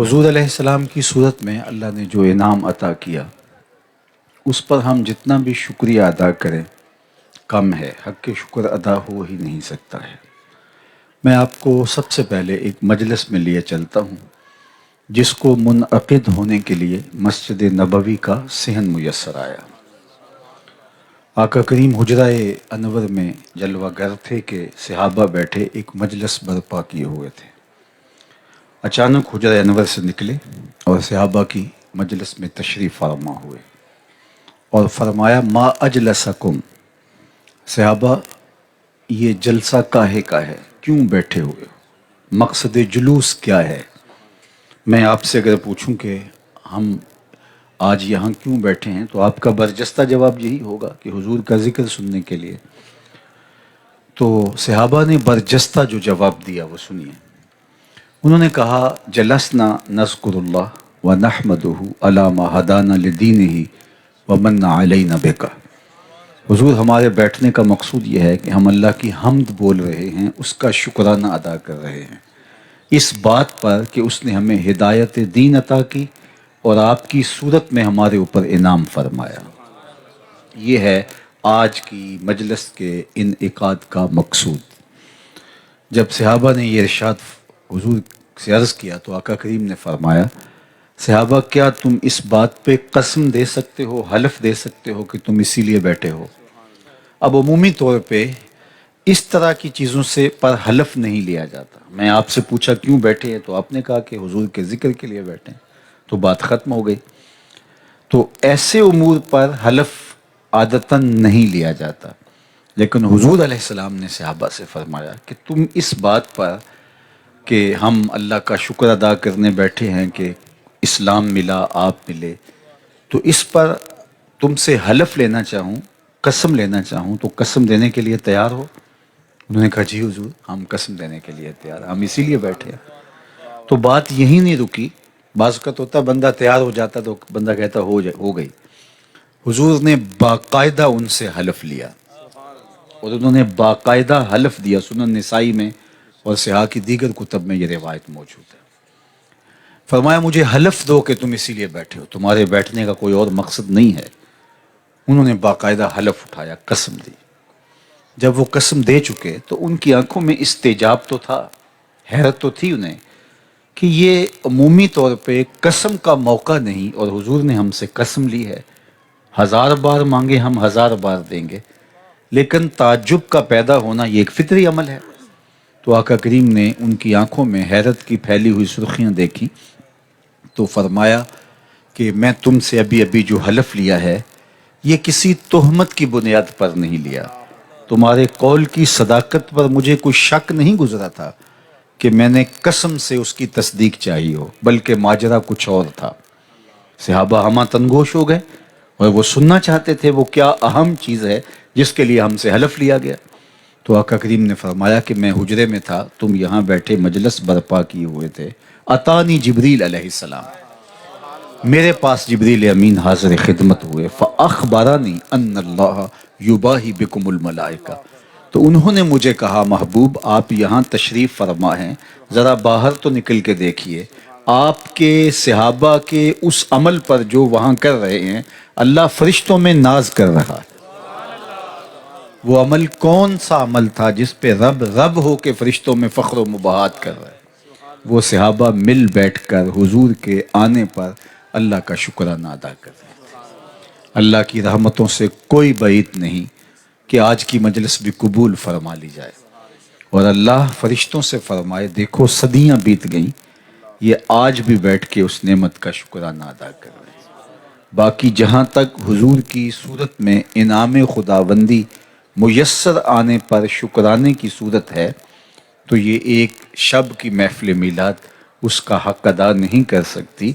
حضور علیہ السلام کی صورت میں اللہ نے جو انعام عطا کیا اس پر ہم جتنا بھی شکریہ ادا کریں کم ہے، حق کے شکر ادا ہو ہی نہیں سکتا ہے۔ میں آپ کو سب سے پہلے ایک مجلس میں لیے چلتا ہوں جس کو منعقد ہونے کے لیے مسجد نبوی کا صحن میسر آیا۔ آقا کریم حجرہ انور میں جلوہ گر تھے کہ صحابہ بیٹھے ایک مجلس برپا کیے ہوئے تھے۔ اچانک حجرہ انور سے نکلے اور صحابہ کی مجلس میں تشریف فرما ہوئے اور فرمایا ما اجلسکم، صحابہ یہ جلسہ کاہے کا ہے، کیوں بیٹھے ہوئے ہو، مقصد جلوس کیا ہے؟ میں آپ سے اگر پوچھوں کہ ہم آج یہاں کیوں بیٹھے ہیں تو آپ کا برجستہ جواب یہی ہوگا کہ حضور کا ذکر سننے کے لیے۔ تو صحابہ نے برجستہ جو جواب دیا وہ سنیے۔ انہوں نے کہا جلسنا نذکر اللہ ونحمدہ علی ما ہدانا لدینہ ومن علینا بک۔ حضور ہمارے بیٹھنے کا مقصود یہ ہے کہ ہم اللہ کی حمد بول رہے ہیں، اس کا شکرانہ ادا کر رہے ہیں اس بات پر کہ اس نے ہمیں ہدایت دین عطا کی اور آپ کی صورت میں ہمارے اوپر انعام فرمایا۔ یہ ہے آج کی مجلس کے انعقاد کا مقصود۔ جب صحابہ نے یہ ارشاد حضور سے عرض کیا تو آقا کریم نے فرمایا صحابہ کیا تم اس بات پہ قسم دے سکتے ہو، حلف دے سکتے ہو کہ تم اسی لیے بیٹھے ہو؟ اب عمومی طور پہ اس طرح کی چیزوں سے پر حلف نہیں لیا جاتا۔ میں آپ سے پوچھا کیوں بیٹھے ہیں تو آپ نے کہا کہ حضور کے ذکر کے لیے بیٹھے ہیں، تو بات ختم ہو گئی۔ تو ایسے امور پر حلف عادتاً نہیں لیا جاتا، لیکن حضور علیہ السلام نے صحابہ سے فرمایا کہ تم اس بات پر کہ ہم اللہ کا شکر ادا کرنے بیٹھے ہیں کہ اسلام ملا، آپ ملے، تو اس پر تم سے حلف لینا چاہوں، قسم لینا چاہوں تو قسم دینے کے لیے تیار ہو؟ انہوں نے کہا جی حضور ہم قسم دینے کے لیے تیار ہیں، ہم اسی لیے بیٹھے ہیں۔ تو بات یہی نہیں رکی، بعض اوقات ہوتا بندہ تیار ہو جاتا تو بندہ کہتا ہو گئی۔ حضور نے باقاعدہ ان سے حلف لیا اور انہوں نے باقاعدہ حلف دیا، سنن نسائی میں اور صحاح کی دیگر کتب میں یہ روایت موجود ہے۔ فرمایا مجھے حلف دو کہ تم اسی لیے بیٹھے ہو، تمہارے بیٹھنے کا کوئی اور مقصد نہیں ہے۔ انہوں نے باقاعدہ حلف اٹھایا، قسم دی۔ جب وہ قسم دے چکے تو ان کی آنکھوں میں استعجاب تو تھا، حیرت تو تھی انہیں کہ یہ عمومی طور پہ قسم کا موقع نہیں اور حضور نے ہم سے قسم لی ہے، 1000 بار مانگے ہم 1000 بار دیں گے، لیکن تعجب کا پیدا ہونا یہ ایک فطری عمل ہے۔ تو آقا کریم نے ان کی آنکھوں میں حیرت کی پھیلی ہوئی سرخیاں دیکھی تو فرمایا کہ میں تم سے ابھی جو حلف لیا ہے یہ کسی تہمت کی بنیاد پر نہیں لیا، تمہارے قول کی صداقت پر مجھے کوئی شک نہیں گزرا تھا کہ میں نے قسم سے اس کی تصدیق چاہی ہو، بلکہ ماجرا کچھ اور تھا۔ صحابہ ہمہ تنگوش ہو گئے اور وہ سننا چاہتے تھے وہ کیا اہم چیز ہے جس کے لیے ہم سے حلف لیا گیا۔ تو آقا کریم نے فرمایا کہ میں حجرے میں تھا، تم یہاں بیٹھے مجلس برپا کیے ہوئے تھے، اتانی جبریل علیہ السلام، میرے پاس جبریل امین حاضر خدمت ہوئے، فاخبرنی ان اللہ یباہی بکم الملائکہ، تو انہوں نے مجھے کہا محبوب آپ یہاں تشریف فرما ہیں، ذرا باہر تو نکل کے دیکھیے، آپ کے صحابہ کے اس عمل پر جو وہاں کر رہے ہیں اللہ فرشتوں میں ناز کر رہا ہے۔ وہ عمل کون سا عمل تھا جس پہ رب ہو کے فرشتوں میں فخر و مباحات کر رہے ہیں؟ وہ صحابہ مل بیٹھ کر حضور کے آنے پر اللہ کا شکرانہ ادا کر رہے ہیں۔ اللہ کی رحمتوں سے کوئی بعید نہیں کہ آج کی مجلس بھی قبول فرما لی جائے اور اللہ فرشتوں سے فرمائے دیکھو صدیاں بیت گئیں، یہ آج بھی بیٹھ کے اس نعمت کا شکرانہ ادا کر رہے ہیں۔ باقی جہاں تک حضور کی صورت میں انعام خداوندی میسر آنے پر شکرانے کی صورت ہے تو یہ ایک شب کی محفل میلاد اس کا حق ادا نہیں کر سکتی۔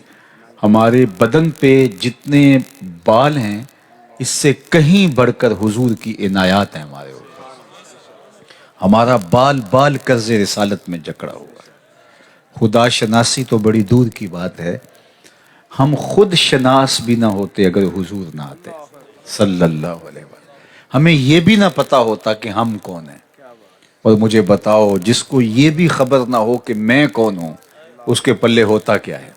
ہمارے بدن پہ جتنے بال ہیں اس سے کہیں بڑھ کر حضور کی عنایات ہیں ہمارے اوپر۔ ہمارا بال بال قرض رسالت میں جکڑا ہوا ہے۔ خدا شناسی تو بڑی دور کی بات ہے، ہم خود شناس بھی نہ ہوتے اگر حضور نہ آتے صلی اللہ علیہ وسلم، ہمیں یہ بھی نہ پتا ہوتا کہ ہم کون ہیں۔ اور مجھے بتاؤ جس کو یہ بھی خبر نہ ہو کہ میں کون ہوں اس کے پلے ہوتا کیا ہے؟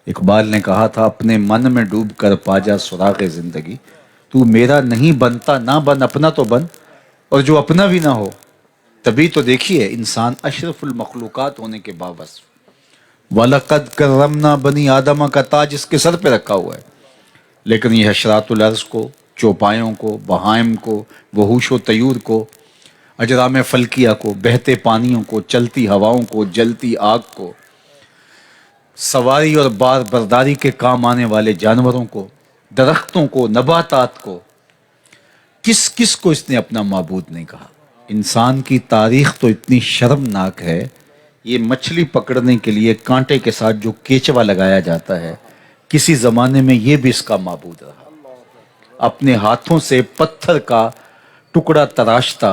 اقبال نے کہا تھا اپنے من میں ڈوب کر پا جا سراغ زندگی، تو میرا نہیں بنتا نہ بن، اپنا تو بن، اور جو اپنا بھی نہ ہو تبھی تو دیکھیے انسان اشرف المخلوقات ہونے کے باوجود وَلَقَدْ كَرَّمْنَا بنی آدمہ کا تاج اس کے سر پہ رکھا ہوا ہے، لیکن یہ حشرات الارض کو، چوپایوں کو، بہائم کو، وحوش و طیور کو، اجرام فلکیہ کو، بہتے پانیوں کو، چلتی ہواؤں کو، جلتی آگ کو، سواری اور بار برداری کے کام آنے والے جانوروں کو، درختوں کو، نباتات کو، کس کس کو اس نے اپنا معبود نہیں کہا؟ انسان کی تاریخ تو اتنی شرمناک ہے، یہ مچھلی پکڑنے کے لیے کانٹے کے ساتھ جو کیچوا لگایا جاتا ہے، کسی زمانے میں یہ بھی اس کا معبود رہا، اپنے ہاتھوں سے پتھر کا ٹکڑا تراشتا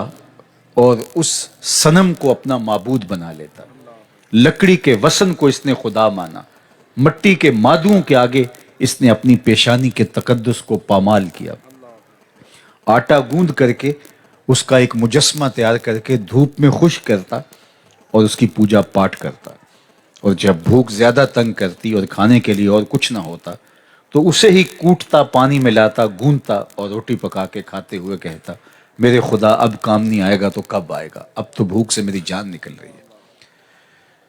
اور اس صنم کو اپنا معبود بنا لیتا، لکڑی کے وسن کو اس نے خدا مانا، مٹی کے مادوں کے آگے اس نے اپنی پیشانی کے تقدس کو پامال کیا، آٹا گوند کر کے اس کا ایک مجسمہ تیار کر کے دھوپ میں خشک کرتا اور اس کی پوجا پاٹ کرتا، اور جب بھوک زیادہ تنگ کرتی اور کھانے کے لیے اور کچھ نہ ہوتا تو اسے ہی کوٹتا، پانی ملاتا، گوندتا اور روٹی پکا کے کھاتے ہوئے کہتا میرے خدا اب کام نہیں آئے گا تو کب آئے گا، اب تو بھوک سے میری جان نکل رہی ہے۔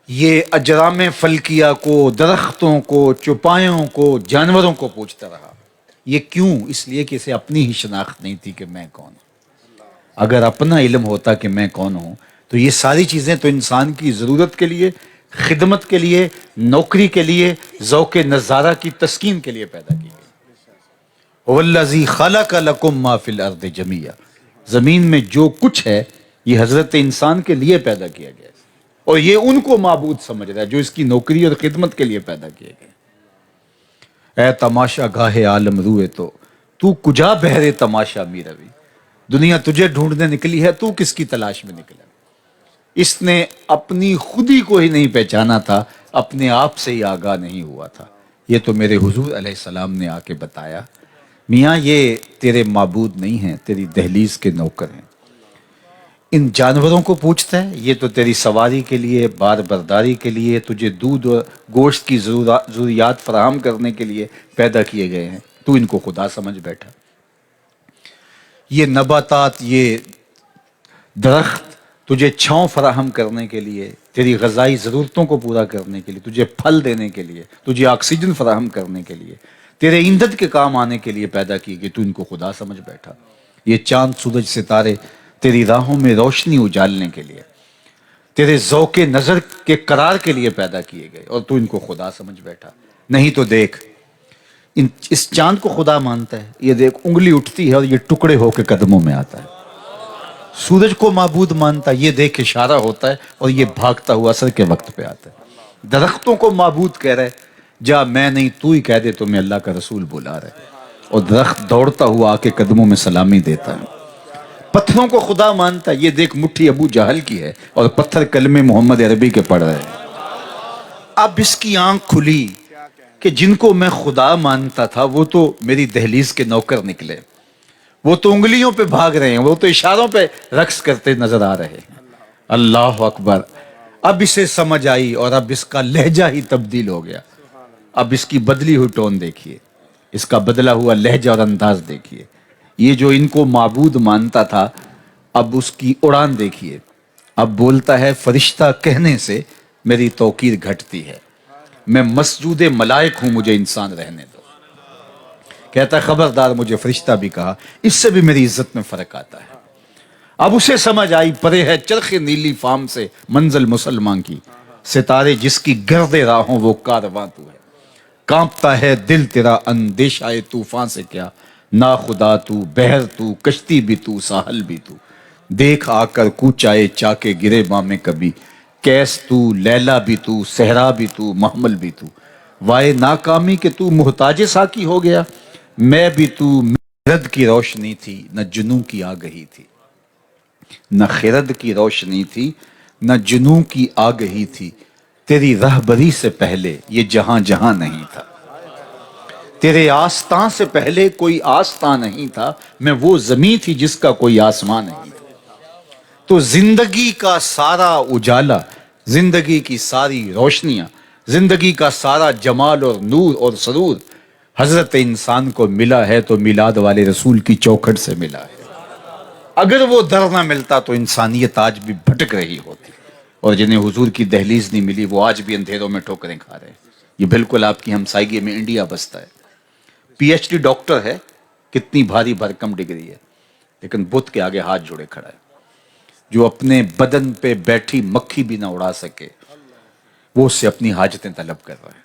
یہ اجرام فلکیہ کو، درختوں کو، چوپایوں کو، جانوروں کو پوچھتا رہا، یہ کیوں؟ اس لیے کہ اسے اپنی ہی شناخت نہیں تھی کہ میں کون ہوں۔ اگر اپنا علم ہوتا کہ میں کون ہوں تو یہ ساری چیزیں تو انسان کی ضرورت کے لیے، خدمت کے لیے، نوکری کے لیے، ذوق نظارہ کی تسکین کے لیے پیدا کی گئی۔ وَالَّذِي خَلَقَ لَكُم مَّا فِي الْأَرْضِ جَمِيعًا، زمین میں جو کچھ ہے یہ حضرت انسان کے لیے پیدا کیا گیا ہے، اور یہ ان کو معبود سمجھ رہا ہے جو اس کی نوکری اور خدمت کے لیے پیدا کیے گئے۔ اے تماشا گاہ عالم روئے تو کجا بہرے تماشا می روی، دنیا تجھے ڈھونڈنے نکلی ہے، تو کس کی تلاش میں نکلا؟ اس نے اپنی خودی کو ہی نہیں پہچانا تھا، اپنے آپ سے ہی آگاہ نہیں ہوا تھا۔ یہ تو میرے حضور علیہ السلام نے آ کے بتایا میاں یہ تیرے معبود نہیں ہیں، تیری دہلیز کے نوکر ہیں۔ ان جانوروں کو پوچھتا ہے یہ تو تیری سواری کے لیے، بار برداری کے لیے، تجھے دودھ اور گوشت کی ضروریات فراہم کرنے کے لیے پیدا کیے گئے ہیں، تو ان کو خدا سمجھ بیٹھا۔ یہ نباتات، یہ درخت تجھے چھاؤں فراہم کرنے کے لیے، تیری غذائی ضرورتوں کو پورا کرنے کے لیے، تجھے پھل دینے کے لیے، تجھے آکسیجن فراہم کرنے کے لیے، تیرے ایندھن کے کام آنے کے لیے پیدا کی گئی، تو ان کو خدا سمجھ بیٹھا۔ یہ چاند، سورج، ستارے تیری راہوں میں روشنی اجالنے کے لیے، تیرے ذوق نظر کے قرار کے لیے پیدا کیے گئے، اور تو ان کو خدا سمجھ بیٹھا۔ نہیں تو دیکھ اس چاند کو خدا مانتا ہے، یہ دیکھ انگلی اٹھتی ہے اور یہ ٹکڑے ہو کے قدموں میں آتا ہے۔ سورج کو معبود مانتا ہے، یہ دیکھ اشارہ ہوتا ہے اور یہ بھاگتا ہوا عصر کے وقت پہ آتا ہے۔ درختوں کو معبود کہہ رہے، جا میں نہیں تو ہی کہہ دے تو میں اللہ کا رسول بلا رہے، اور درخت دوڑتا ہوا آ کے قدموں میں سلامی دیتا ہے۔ پتھروں کو خدا مانتا ہے، یہ دیکھ مٹھی ابو جہل کی ہے اور پتھر کلمے محمد عربی کے پڑھ رہے ہیں۔ اب اس کی آنکھ کھلی کہ جن کو میں خدا مانتا تھا وہ تو میری دہلیز کے نوکر نکلے، وہ تو انگلیوں پہ بھاگ رہے ہیں، وہ تو اشاروں پہ رقص کرتے نظر آ رہے ہیں۔ اللہ اکبر! اب اسے سمجھ آئی اور اب اس کا لہجہ ہی تبدیل ہو گیا۔ اب اس کی بدلی ہوئی ٹون دیکھیے، اس کا بدلا ہوا لہجہ اور انداز دیکھیے۔ یہ جو ان کو معبود مانتا تھا اب اس کی اڑان دیکھیے، اب بولتا ہے فرشتہ کہنے سے میری توقیر گھٹتی ہے، میں مسجود ملائک ہوں، مجھے انسان رہنے دو۔ کہتا ہے خبردار، مجھے فرشتہ بھی کہا، اس سے بھی میری عزت میں فرق آتا ہے۔ اب اسے سمجھ آئی پرے ہے چرخ نیلی فام سے منزل مسلمان کی، ستارے جس کی گرد راہوں وہ کارواں تو ہے، کانپتا ہے دل تیرا اندیشہ طوفان سے کیا، نا خدا تو، بحر تو، کشتی بھی تو، ساحل بھی تو، دیکھ آ کر کوچائے چاکے گرے ماں میں کبھی، کیس تو، لیلا بھی تو، صحرا بھی تو، محمل بھی تو، وائے ناکامی کہ تو محتاج ساکی ہو گیا، میں بھی تو، خرد کی روشنی تھی نہ جنوں کی آگہی تھی، نہ خرد کی روشنی تھی نہ جنوں کی آگہی تھی، تیری رہبری سے پہلے یہ جہاں جہاں نہیں تھا، تیرے آستان سے پہلے کوئی آستان نہیں تھا، میں وہ زمین تھی جس کا کوئی آسمان نہیں تھا۔ تو زندگی کا سارا اجالا، زندگی کی ساری روشنیاں، زندگی کا سارا جمال اور نور اور سرور حضرت انسان کو ملا ہے تو میلاد والے رسول کی چوکھٹ سے ملا ہے۔ اگر وہ در نہ ملتا تو انسانیت آج بھی بھٹک رہی ہوتی، اور جنہیں حضور کی دہلیز نہیں ملی وہ آج بھی اندھیروں میں ٹھوکریں کھا رہے ہیں۔ یہ بالکل آپ کی ہمسائیگی میں انڈیا بستا ہے، پی ایچ ڈی ڈاکٹر ہے، کتنی بھاری بھرکم ڈگری ہے، لیکن بت کے آگے ہاتھ جوڑے کھڑا ہے۔ جو اپنے بدن پہ بیٹھی مکھی بھی نہ اڑا سکے وہ اس سے اپنی حاجتیں طلب کر رہا ہے۔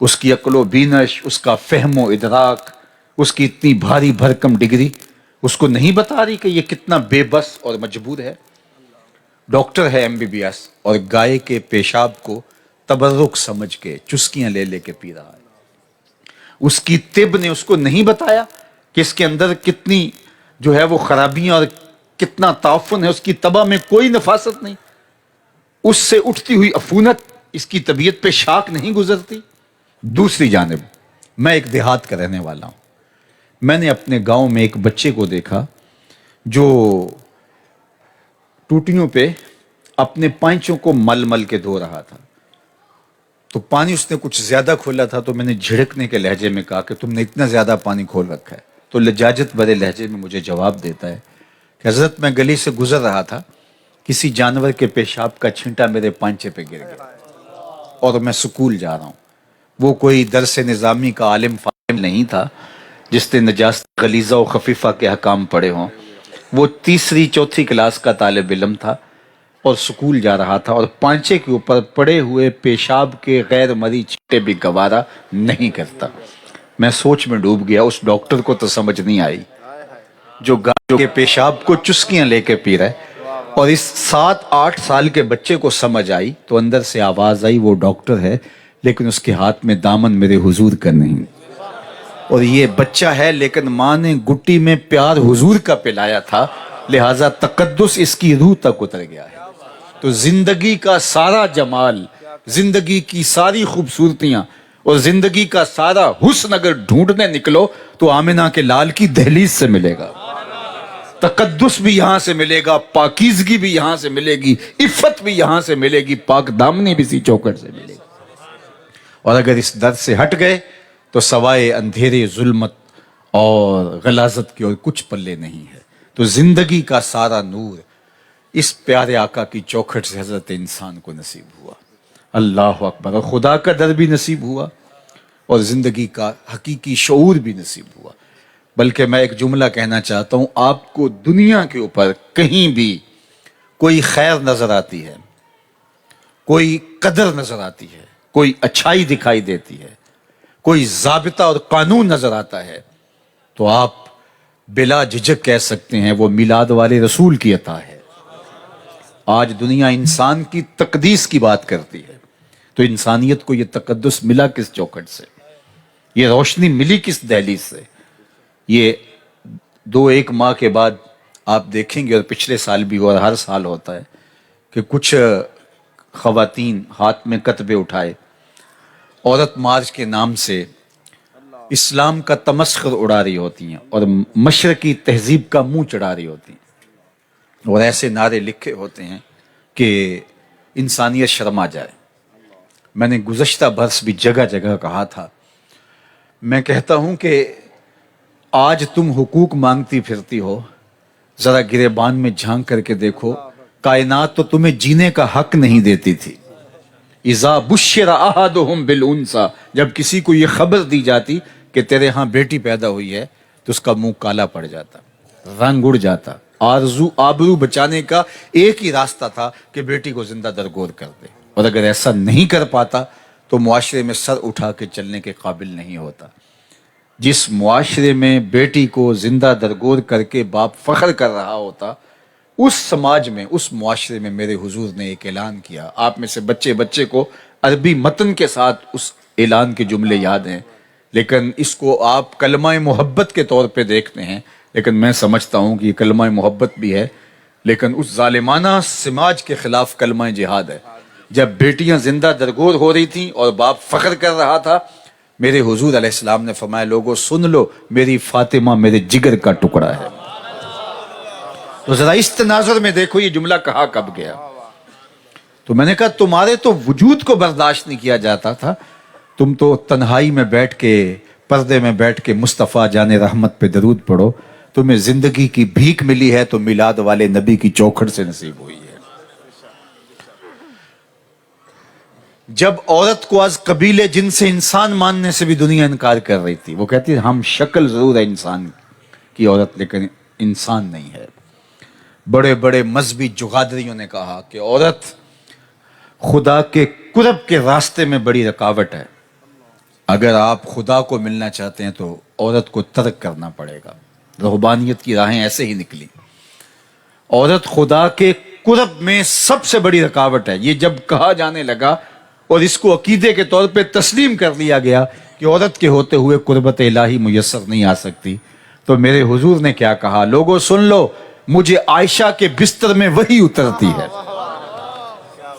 اس کی عقل و بینش، اس کا فہم و ادراک، اس کی اتنی بھاری بھرکم ڈگری اس کو نہیں بتا رہی کہ یہ کتنا بے بس اور مجبور ہے۔ ڈاکٹر ہے ایم بی بی ایس، اور گائے کے پیشاب کو تبرک سمجھ کے چسکیاں لے لے کے پی رہا ہے۔ اس کی طب نے اس کو نہیں بتایا کہ اس کے اندر کتنی جو ہے وہ خرابیاں اور کتنا تعفن ہے، اس کی طبع میں کوئی نفاست نہیں، اس سے اٹھتی ہوئی عفونت اس کی طبیعت پہ شاک نہیں گزرتی۔ دوسری جانب میں ایک دیہات کا رہنے والا ہوں، میں نے اپنے گاؤں میں ایک بچے کو دیکھا جو ٹوٹیوں پہ اپنے پائنچوں کو مل مل کے دھو رہا تھا، تو پانی اس نے کچھ زیادہ کھولا تھا، تو میں نے جھڑکنے کے لہجے میں کہا کہ تم نے اتنا زیادہ پانی کھول رکھا ہے، تو لجاجت بھرے لہجے میں مجھے جواب دیتا ہے کہ حضرت میں گلی سے گزر رہا تھا، کسی جانور کے پیشاب کا چھینٹا میرے پانچے پہ گر گیا اور میں سکول جا رہا ہوں۔ وہ کوئی درس نظامی کا عالم فاہم نہیں تھا جس نے نجاست غلیظہ و خفیفہ کے احکام پڑھے ہوں، وہ تیسری چوتھی کلاس کا طالب علم تھا اور سکول جا رہا تھا، اور پانچے کے اوپر پڑے ہوئے پیشاب کے غیر مری چھینٹے بھی گوارا نہیں کرتا۔ میں سوچ میں ڈوب گیا، اس ڈاکٹر کو تو سمجھ نہیں آئی جو گائے کے پیشاب کو چسکیاں لے کے پی رہے، اور اس 7-8 سال کے بچے کو سمجھ آئی تو اندر سے آواز آئی وہ ڈاکٹر ہے لیکن اس کے ہاتھ میں دامن میرے حضور کا نہیں، اور یہ بچہ ہے لیکن ماں نے گٹی میں پیار حضور کا پلایا تھا، لہٰذا تقدس اس کی روح تک اتر گیا ہے۔ تو زندگی کا سارا جمال، زندگی کی ساری خوبصورتیاں اور زندگی کا سارا حسن اگر ڈھونڈنے نکلو تو آمنہ کے لال کی دہلیز سے ملے گا۔ تقدس بھی یہاں سے ملے گا، پاکیزگی بھی یہاں سے ملے گی، عفت بھی یہاں سے ملے گی، پاک دامنی بھی اسی چوکٹ سے ملے گی۔ اور اگر اس در سے ہٹ گئے تو سوائے اندھیرے، ظلمت اور غلاظت کی اور کچھ پلے نہیں ہے۔ تو زندگی کا سارا نور اس پیارے آقا کی چوکھٹ سے حضرت انسان کو نصیب ہوا۔ اللہ اکبر! اور خدا کا در بھی نصیب ہوا اور زندگی کا حقیقی شعور بھی نصیب ہوا۔ بلکہ میں ایک جملہ کہنا چاہتا ہوں، آپ کو دنیا کے اوپر کہیں بھی کوئی خیر نظر آتی ہے، کوئی قدر نظر آتی ہے، کوئی اچھائی دکھائی دیتی ہے، کوئی ضابطہ اور قانون نظر آتا ہے، تو آپ بلا جھجک کہہ سکتے ہیں وہ میلاد والے رسول کی عطا ہے۔ آج دنیا انسان کی تقدیس کی بات کرتی ہے، تو انسانیت کو یہ تقدس ملا کس چوکھٹ سے، یہ روشنی ملی کس دہلیز سے؟ یہ 2-1 ماہ کے بعد آپ دیکھیں گے، اور پچھلے سال بھی ہوا اور ہر سال ہوتا ہے کہ کچھ خواتین ہاتھ میں کتبے اٹھائے عورت مارچ کے نام سے اسلام کا تمسخر اڑا رہی ہوتی ہیں اور مشرقی تہذیب کا منہ چڑھا رہی ہوتی ہیں، اور ایسے نعرے لکھے ہوتے ہیں کہ انسانیت شرما جائے۔ میں نے گزشتہ برس بھی جگہ جگہ کہا تھا، میں کہتا ہوں کہ آج تم حقوق مانگتی پھرتی ہو، ذرا گریبان میں جھانک کر کے دیکھو، کائنات تو تمہیں جینے کا حق نہیں دیتی تھی۔ اذا بشر احدهم بالانثى، جب کسی کو یہ خبر دی جاتی کہ تیرے ہاں بیٹی پیدا ہوئی ہے تو اس کا منہ کالا پڑ جاتا، رنگ اڑ جاتا۔ آبرو بچانے کا ایک ہی راستہ تھا کہ بیٹی کو زندہ درگور کر دے، اور اگر ایسا نہیں کر پاتا تو معاشرے میں سر اٹھا کے چلنے کے قابل نہیں ہوتا۔ جس معاشرے میں بیٹی کو زندہ درگور کر کے باپ فخر کر رہا ہوتا، اس سماج میں، اس معاشرے میں میرے حضور نے ایک اعلان کیا۔ آپ میں سے بچے کو عربی متن کے ساتھ اس اعلان کے جملے یاد ہیں، لیکن اس کو آپ کلمہ محبت کے طور پہ دیکھتے ہیں، لیکن میں سمجھتا ہوں کہ یہ کلمہ محبت بھی ہے، لیکن اس ظالمانہ سماج کے خلاف کلمہ جہاد ہے۔ جب بیٹیاں زندہ درگور ہو رہی تھیں اور باپ فخر کر رہا تھا، میرے حضور علیہ السلام نے فرمایا، لوگوں سن لو، میری فاطمہ میرے جگر کا ٹکڑا ہے۔ تو ذرا اس تناظر میں دیکھو یہ جملہ کہا کب گیا۔ تو میں نے کہا تمہارے تو وجود کو برداشت نہیں کیا جاتا تھا، تم تو تنہائی میں بیٹھ کے، پردے میں بیٹھ کے مصطفیٰ جان رحمت پہ درود پڑھو، تمہیں زندگی کی بھیک ملی ہے تو میلاد والے نبی کی چوکھٹ سے نصیب ہوئی ہے۔ جب عورت کو از قبیلے جن سے انسان ماننے سے بھی دنیا انکار کر رہی تھی، وہ کہتی ہے ہم شکل ضرور ہے انسان کی عورت لیکن انسان نہیں ہے۔ بڑے بڑے مذہبی جغادریوں نے کہا کہ عورت خدا کے قرب کے راستے میں بڑی رکاوٹ ہے، اگر آپ خدا کو ملنا چاہتے ہیں تو عورت کو ترک کرنا پڑے گا۔ رہبانیت کی راہیں ایسے ہی نکلی۔ عورت خدا کے قرب میں سب سے بڑی رکاوٹ ہے، یہ جب کہا جانے لگا اور اس کو عقیدے کے طور پہ تسلیم کر لیا گیا کہ عورت کے ہوتے ہوئے قربت الہی میسر نہیں آ سکتی، تو میرے حضور نے کیا کہا؟ لوگوں سن لو، مجھے عائشہ کے بستر میں وہی اترتی ہے۔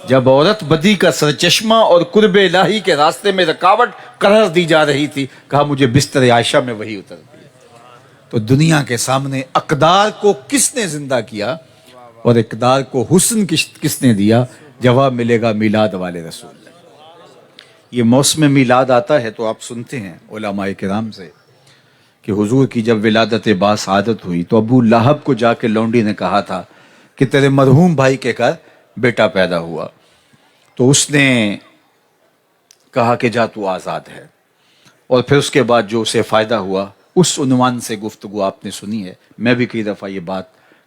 جب عورت بدی کا سرچشمہ اور قرب الہی کے راستے میں رکاوٹ قرار دی جا رہی تھی، کہا مجھے بستر عائشہ میں وہی اترتی ہے۔ تو دنیا کے سامنے اقدار کو کس نے زندہ کیا اور اقدار کو حسن کس نے دیا؟ جواب ملے گا میلاد والے رسول۔ یہ موسم میلاد آتا ہے تو آپ سنتے ہیں علماء کرام سے کہ حضور کی جب ولادت باسعادت ہوئی تو ابو لہب کو جا کے لونڈی نے کہا تھا کہ تیرے مرحوم بھائی کے گھر بیٹا پیدا ہوا، تو اس نے کہا کہ جا تو آزاد ہے، اور پھر اس کے بعد جو اسے فائدہ ہوا اس عنوان سے گفتگو آپ نے سنی ہے۔ میں بھی کئی دفعہ یہ بات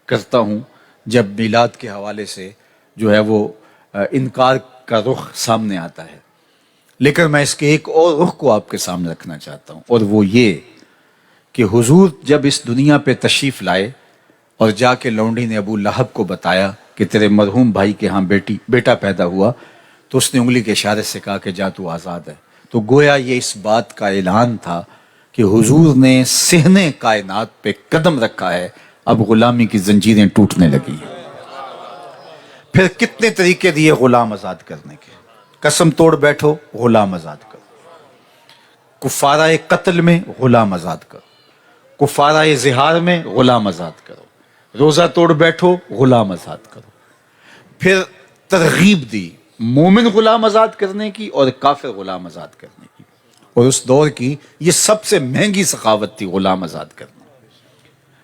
کرتا ہوں جب میلاد کے حوالے سے جو ہے وہ انکار کا رخ سامنے آتا ہے، لیکن میں اس کے ایک اور رخ کو آپ کے سامنے رکھنا چاہتا ہوں، اور وہ یہ کہ حضور جب اس دنیا پہ تشریف لائے اور جا کے لونڈی نے ابو لہب کو بتایا کہ تیرے مرحوم بھائی کے ہاں بیٹا پیدا ہوا، تو اس نے انگلی کے اشارے سے کہا کہ جا تو آزاد ہے۔ تو گویا یہ اس بات کا اعلان تھا کہ حضور نے صحن کائنات پہ قدم رکھا ہے، اب غلامی کی زنجیریں ٹوٹنے لگی ہیں۔ پھر کتنے طریقے دیے غلام آزاد کرنے کے، قسم توڑ بیٹھو غلام آزاد کرو، کفارہ قتل میں غلام آزاد کرو، کفارہ زہار میں غلام آزاد کرو، روزہ توڑ بیٹھو غلام آزاد کرو۔ پھر ترغیب دی مومن غلام آزاد کرنے کی اور کافر غلام آزاد کرنے کی، اور اس دور کی یہ سب سے مہنگی سخاوت تھی غلام آزاد کرنا۔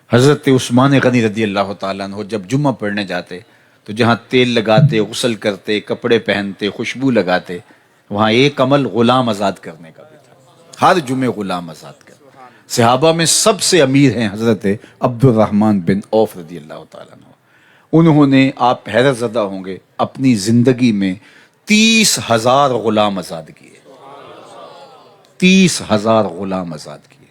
حضرت عثمان غنی رضی اللہ تعالیٰ عنہ جب جمعہ پڑھنے جاتے تو جہاں تیل لگاتے، غسل کرتے، کپڑے پہنتے، خوشبو لگاتے، وہاں ایک عمل غلام آزاد کرنے کا بھی تھا، ہر جمعے غلام آزاد کرنا۔ صحابہ میں سب سے امیر ہیں حضرت عبد الرحمن بن عوف رضی اللہ تعالیٰ عنہ۔ انہوں نے، آپ حیرت زدہ ہوں گے، اپنی زندگی میں 30,000 غلام آزاد کیے، 30,000 غلام آزاد کیے۔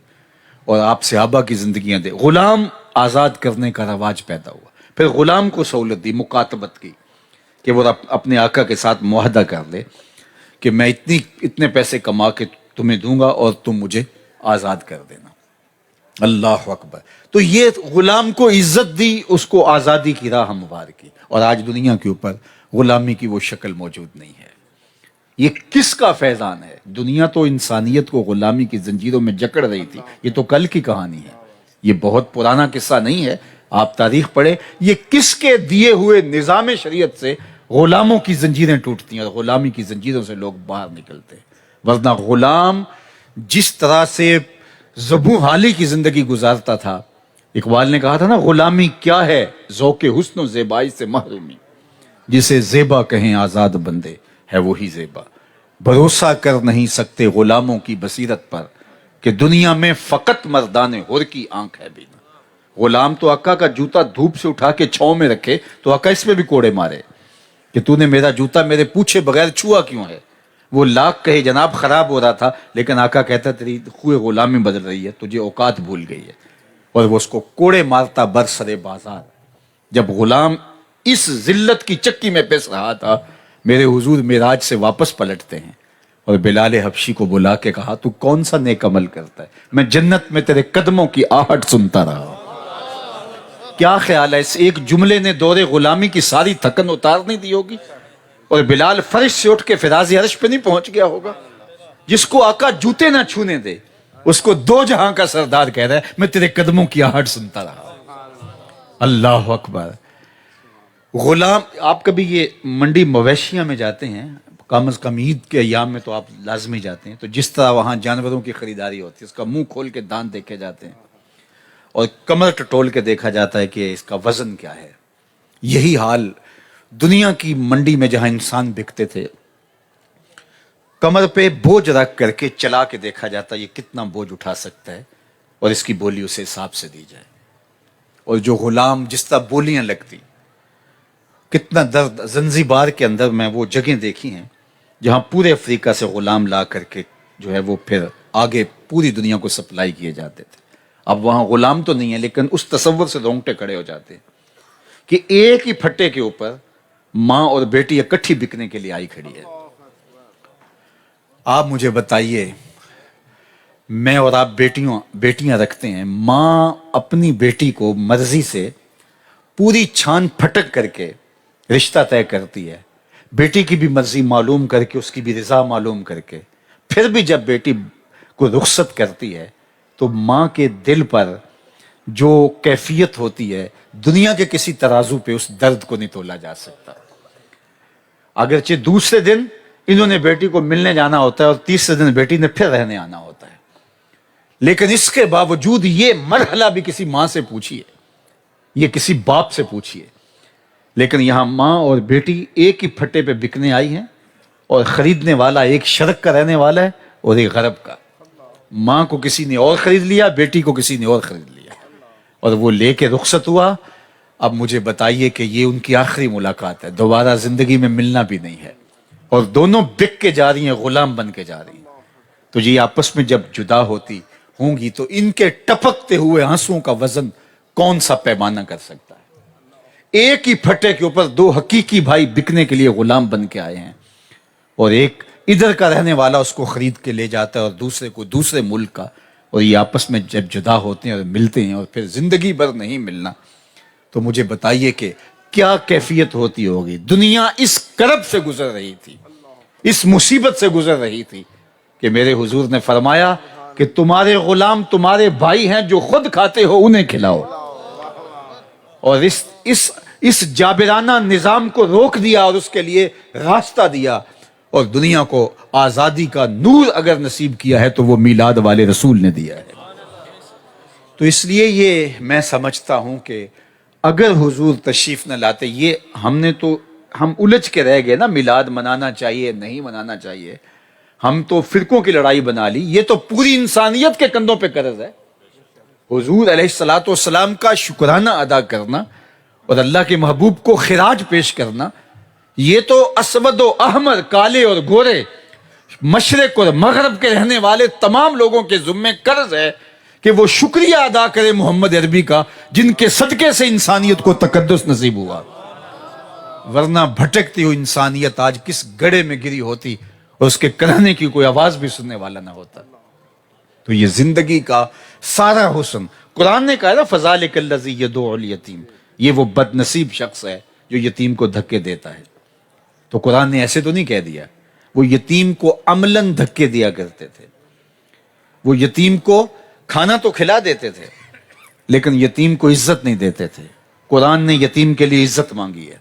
اور آپ صحابہ کی زندگیاں دے، غلام آزاد کرنے کا رواج پیدا ہوا۔ پھر غلام کو سہولت دی مکاتبت کی کہ وہ اپنے آقا کے ساتھ معاہدہ کر لے کہ میں اتنے پیسے کما کے تمہیں دوں گا اور تم مجھے آزاد کر دینا۔ اللہ اکبر۔ تو یہ غلام کو عزت دی، اس کو آزادی کی راہ ہموار کی، اور آج دنیا کے اوپر غلامی کی وہ شکل موجود نہیں ہے۔ یہ کس کا فیضان ہے؟ دنیا تو انسانیت کو غلامی کی زنجیروں میں جکڑ رہی تھی، یہ تو کل کی کہانی ہے، یہ بہت پرانا قصہ نہیں ہے۔ آپ تاریخ پڑھیں، یہ کس کے دیے ہوئے نظام شریعت سے غلاموں کی زنجیریں ٹوٹتی ہیں اور غلامی کی زنجیروں سے لوگ باہر نکلتے ہیں۔ ورنہ غلام جس طرح سے زبوں حالی کی زندگی گزارتا تھا، اقبال نے کہا تھا نا، غلامی کیا ہے ذوق حسن و زیبائی سے محرومی، جسے زیبا کہیں آزاد بندے ہے وہی زیبا۔ بھروسہ کر نہیں سکتے غلاموں کی بصیرت پر کہ دنیا میں فقط مردان حر کی آنکھ ہے بینا۔ غلام تو آقا کا جوتا دھوپ سے اٹھا کے چھاؤں میں رکھے تو آقا اس میں بھی کوڑے مارے کہ تو نے میرا جوتا میرے پوچھے بغیر چھوا کیوں ہے۔ وہ لاکھ کہے جناب خراب ہو رہا تھا، لیکن آقا کہتا تیری خوئے غلامی بدل رہی ہے، تجھے اوقات بھول گئی ہے، اور وہ اس کو کوڑے مارتا برسر بازار۔ جب غلام اس ذلت کی چکی میں پس رہا تھا، میرے حضور معراج سے واپس پلٹتے ہیں اور بلال حبشی کو بلا کے کہا تو کون سا نیک عمل کرتا ہے؟ میں جنت میں تیرے قدموں کی آہٹ سنتا رہا ہوں۔ کیا خیال ہے اس ایک جملے نے دور غلامی کی ساری تھکن اتار نہیں دی ہوگی؟ اور بلال فرش سے اٹھ کے فراز عرش پہ نہیں پہنچ گیا ہوگا؟ جس کو آقا جوتے نہ چھونے دے، اس کو دو جہاں کا سردار کہہ رہا ہے میں تیرے قدموں کی آہٹ سنتا رہا ہوں۔ اللہ اکبر۔ غلام، آپ کبھی یہ منڈی مویشیاں میں جاتے ہیں، کم از کم عید کے ایام میں تو آپ لازمی جاتے ہیں، تو جس طرح وہاں جانوروں کی خریداری ہوتی ہے، اس کا منہ کھول کے دانت دیکھے جاتے ہیں اور کمر ٹٹول کے دیکھا جاتا ہے کہ اس کا وزن کیا ہے. یہی حال دنیا کی منڈی میں جہاں انسان بکتے تھے، کمر پہ بوجھ رکھ کر کے چلا کے دیکھا جاتا ہے یہ کتنا بوجھ اٹھا سکتا ہے اور اس کی بولی اسے حساب سے دی جائے. اور جو غلام جس طرح بولیاں لگتی، کتنا درد. زنزیبار کے اندر میں وہ جگہیں دیکھی ہیں جہاں پورے افریقہ سے غلام لا کر کے جو ہے وہ پھر آگے پوری دنیا کو سپلائی کیے جاتے تھے. اب وہاں غلام تو نہیں ہے، لیکن اس تصور سے رونگٹے کھڑے ہو جاتے ہیں کہ ایک ہی پھٹے کے اوپر ماں اور بیٹی اکٹھی بکنے کے لیے آئی کھڑی ہے. آپ مجھے بتائیے، میں اور آپ بیٹیاں رکھتے ہیں، ماں اپنی بیٹی کو مرضی سے پوری چھان پھٹک کر کے رشتہ طے کرتی ہے، بیٹی کی بھی مرضی معلوم کر کے، اس کی بھی رضا معلوم کر کے، پھر بھی جب بیٹی کو رخصت کرتی ہے تو ماں کے دل پر جو کیفیت ہوتی ہے دنیا کے کسی ترازو پہ اس درد کو نہیں تولا جا سکتا. اگرچہ دوسرے دن انہوں نے بیٹی کو ملنے جانا ہوتا ہے اور تیسرے دن بیٹی نے پھر رہنے آنا ہوتا ہے، لیکن اس کے باوجود یہ مرحلہ بھی کسی ماں سے پوچھیے، یہ کسی باپ سے پوچھیے، لیکن یہاں ماں اور بیٹی ایک ہی پھٹے پہ بکنے آئی ہیں اور خریدنے والا ایک شرق کا رہنے والا ہے اور ایک غرب کا. ماں کو کسی نے اور خرید لیا، بیٹی کو کسی نے اور خرید لیا، اور وہ لے کے رخصت ہوا. اب مجھے بتائیے کہ یہ ان کی آخری ملاقات ہے، دوبارہ زندگی میں ملنا بھی نہیں ہے، اور دونوں بک کے جا رہی ہیں، غلام بن کے جا رہی ہیں. تو یہ آپس میں جب جدا ہوتی ہوں گی تو ان کے ٹپکتے ہوئے آنسوؤں کا وزن کون سا پیمانہ کر سکتا ہے؟ ایک ہی پھٹے کے اوپر دو حقیقی بھائی بکنے کے لیے غلام بن کے آئے ہیں، اور ایک ادھر کا رہنے والا اس کو خرید کے لے جاتا ہے اور دوسرے کو دوسرے ملک کا، اور یہ آپس میں جب جدا ہوتے ہیں اور ملتے ہیں اور پھر زندگی بھر نہیں ملنا، تو مجھے بتائیے کہ کیا کیفیت ہوتی ہوگی. دنیا اس کرب سے گزر رہی تھی، اس مصیبت سے گزر رہی تھی کہ میرے حضور نے فرمایا کہ تمہارے غلام تمہارے بھائی ہیں، جو خود کھاتے ہو انہیں کھلاؤ. اور اس جابرانہ نظام کو روک دیا اور اس کے لیے راستہ دیا، اور دنیا کو آزادی کا نور اگر نصیب کیا ہے تو وہ میلاد والے رسول نے دیا ہے. تو اس لیے یہ میں سمجھتا ہوں کہ اگر حضور تشریف نہ لاتے، یہ ہم الجھ کے رہ گئے نا، میلاد منانا چاہیے نہیں منانا چاہیے، ہم تو فرقوں کی لڑائی بنا لی. یہ تو پوری انسانیت کے کندھوں پہ قرض ہے. حضور علیہ الصلوۃ والسلام کا شکرانہ ادا کرنا اور اللہ کے محبوب کو خراج پیش کرنا، یہ تو اسود و احمر، کالے اور گورے، مشرق اور مغرب کے رہنے والے تمام لوگوں کے ذمے قرض ہے کہ وہ شکریہ ادا کرے محمد عربی کا، جن کے صدقے سے انسانیت کو تقدس نصیب ہوا. ورنہ بھٹکتی ہوئی انسانیت آج کس گڑھے میں گری ہوتی اور اس کے کہنے کی کوئی آواز بھی سننے والا نہ ہوتا. تو یہ زندگی کا سارا حسن، قرآن نے کہا نا فذالک الذی یدعو الیتیم، یہ وہ بد نصیب شخص ہے جو یتیم کو دھکے دیتا ہے. تو قرآن نے ایسے تو نہیں کہہ دیا، وہ یتیم کو عملاً دھکے دیا کرتے تھے. وہ یتیم کو کھانا تو کھلا دیتے تھے لیکن یتیم کو عزت نہیں دیتے تھے. قرآن نے یتیم کے لیے عزت مانگی ہے.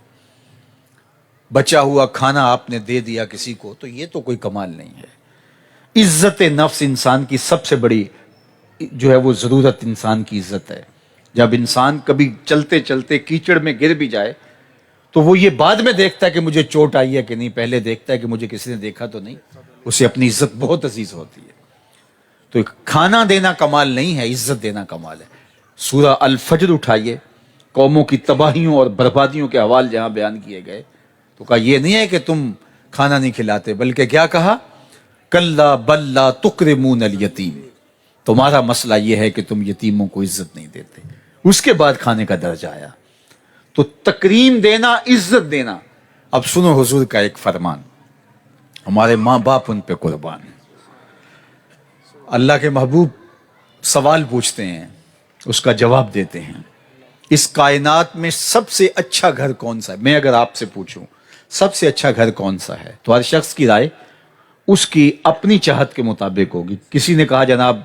بچا ہوا کھانا آپ نے دے دیا کسی کو تو یہ تو کوئی کمال نہیں ہے. عزت نفس انسان کی سب سے بڑی جو ہے وہ ضرورت انسان کی عزت ہے. جب انسان کبھی چلتے چلتے کیچڑ میں گر بھی جائے تو وہ یہ بعد میں دیکھتا ہے کہ مجھے چوٹ آئی ہے کہ نہیں، پہلے دیکھتا ہے کہ مجھے کسی نے دیکھا تو نہیں. اسے اپنی عزت بہت عزیز ہوتی ہے. تو کھانا دینا کمال نہیں ہے، عزت دینا کمال ہے. سورہ الفجر اٹھائیے، قوموں کی تباہیوں اور بربادیوں کے حوال جہاں بیان کیے گئے تو کہا یہ نہیں ہے کہ تم کھانا نہیں کھلاتے، بلکہ کیا کہا؟ کلا بل لا تکرمون الیتیم، تمہارا مسئلہ یہ ہے کہ تم یتیموں کو عزت نہیں دیتے. اس کے بعد کھانے کا درجہ آیا. تو تکریم دینا، عزت دینا. اب سنو حضور کا ایک فرمان، ہمارے ماں باپ ان پہ قربان ہیں. اللہ کے محبوب سوال پوچھتے ہیں، اس کا جواب دیتے ہیں. اس کائنات میں سب سے اچھا گھر کون سا ہے؟ میں اگر آپ سے پوچھوں سب سے اچھا گھر کون سا ہے تو ہر شخص کی رائے اس کی اپنی چاہت کے مطابق ہوگی. کسی نے کہا جناب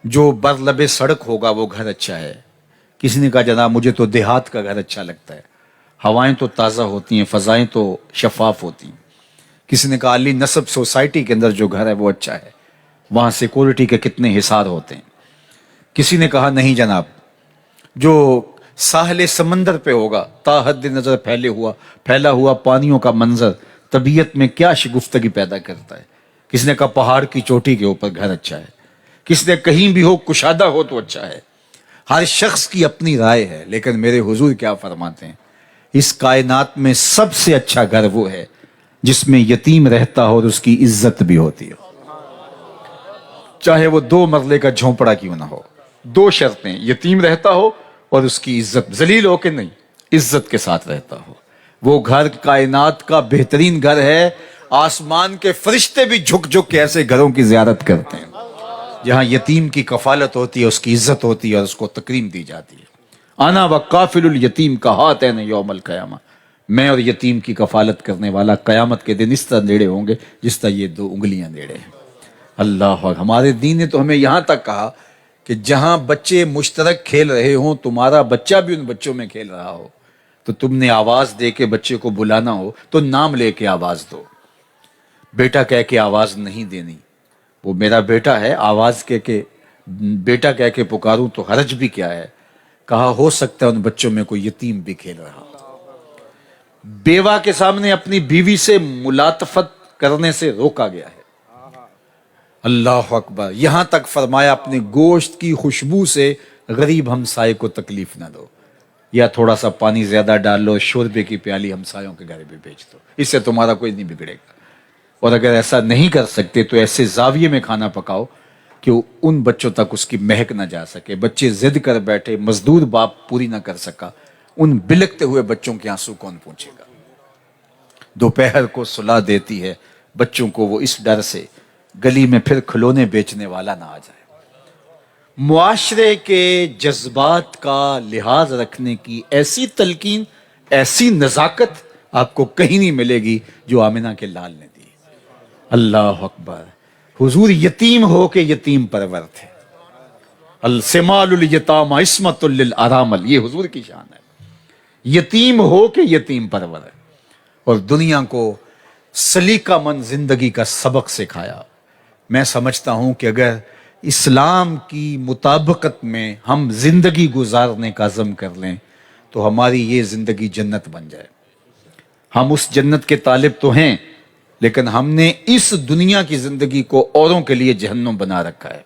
جو برلب سڑک ہوگا وہ گھر اچھا ہے. کسی نے کہا جناب مجھے تو دیہات کا گھر اچھا لگتا ہے. ہوائیں تو تازہ ہوتی ہیں، فضائیں تو شفاف ہوتی ہیں۔ کسی نے کہا علی نصب سوسائٹی کے اندر جو گھر ہے وہ اچھا ہے، وہاں سیکورٹی کے کتنے حصار ہوتے ہیں۔ کسی نے کہا نہیں جناب، جو ساحل سمندر پہ ہوگا، تا حد نظر پھیلا ہوا پانیوں کا منظر طبیعت میں کیا شگفتگی پیدا کرتا ہے۔ کسی نے کہا پہاڑ کی چوٹی کے اوپر گھر اچھا ہے، کسی نے کہیں بھی ہو کشادہ ہو تو اچھا ہے۔ ہر شخص کی اپنی رائے ہے، لیکن میرے حضور کیا فرماتے ہیں، اس کائنات میں سب سے اچھا گھر وہ ہے جس میں یتیم رہتا ہو اور اس کی عزت بھی ہوتی ہو، چاہے وہ 2 مرلے کا جھونپڑا کیوں نہ ہو۔ 2 شرطیں، یتیم رہتا ہو اور اس کی عزت، ذلیل ہو کہ نہیں، عزت کے ساتھ رہتا ہو۔ وہ گھر کائنات کا بہترین گھر ہے، آسمان کے فرشتے بھی جھک جھک کے ایسے گھروں کی زیارت کرتے ہیں جہاں یتیم کی کفالت ہوتی ہے، اس کی عزت ہوتی ہے اور اس کو تکریم دی جاتی ہے۔ انا وقافل الیتیم کا ہاتین یوم القیامہ، میں اور یتیم کی کفالت کرنے والا قیامت کے دن اس طرح نیڑے ہوں گے جس طرح یہ 2 انگلیاں نیڑے ہیں۔ اللہ، ہمارے دین نے تو ہمیں یہاں تک کہا کہ جہاں بچے مشترک کھیل رہے ہوں، تمہارا بچہ بھی ان بچوں میں کھیل رہا ہو، تو تم نے آواز دے کے بچے کو بلانا ہو تو نام لے کے آواز دو، بیٹا کہہ کے آواز نہیں دینی۔ وہ میرا بیٹا ہے، آواز کہہ کے بیٹا کہہ کے پکاروں تو حرج بھی کیا ہے؟ کہا ہو سکتا ہے ان بچوں میں کوئی یتیم بھی کھیل رہا۔ بیوہ کے سامنے اپنی بیوی سے ملاطفت کرنے سے روکا گیا ہے۔ اللہ اکبر، یہاں تک فرمایا اپنے گوشت کی خوشبو سے غریب ہمسائے کو تکلیف نہ دو، یا تھوڑا سا پانی زیادہ ڈال لو، شوربے کی پیالی ہمسایوں کے گھر بھی بھیج دو، اس سے تمہارا کوئی نہیں بگڑے گا۔ اور اگر ایسا نہیں کر سکتے تو ایسے زاویے میں کھانا پکاؤ کہ ان بچوں تک اس کی مہک نہ جا سکے۔ بچے ضد کر بیٹھے، مزدور باپ پوری نہ کر سکا، ان بلکتے ہوئے بچوں کے آنسو کون پہنچے گا؟ دوپہر کو سلا دیتی ہے بچوں کو وہ اس ڈر سے گلی میں پھر کھلونے بیچنے والا نہ آ جائے۔ معاشرے کے جذبات کا لحاظ رکھنے کی ایسی تلقین، ایسی نزاکت آپ کو کہیں نہیں ملے گی جو آمنہ کے لال نے دی۔ اللہ اکبر، حضور یتیم ہو کے یتیم پرور تھے۔ السمال الیتام عصمت للارامل، یہ حضور کی شان ہے، یتیم ہو کے یتیم پرور ہے، اور دنیا کو سلیقہ مند زندگی کا سبق سکھایا۔ میں سمجھتا ہوں کہ اگر اسلام کی مطابقت میں ہم زندگی گزارنے کا عزم کر لیں تو ہماری یہ زندگی جنت بن جائے۔ ہم اس جنت کے طالب تو ہیں، لیکن ہم نے اس دنیا کی زندگی کو اوروں کے لیے جہنم بنا رکھا ہے۔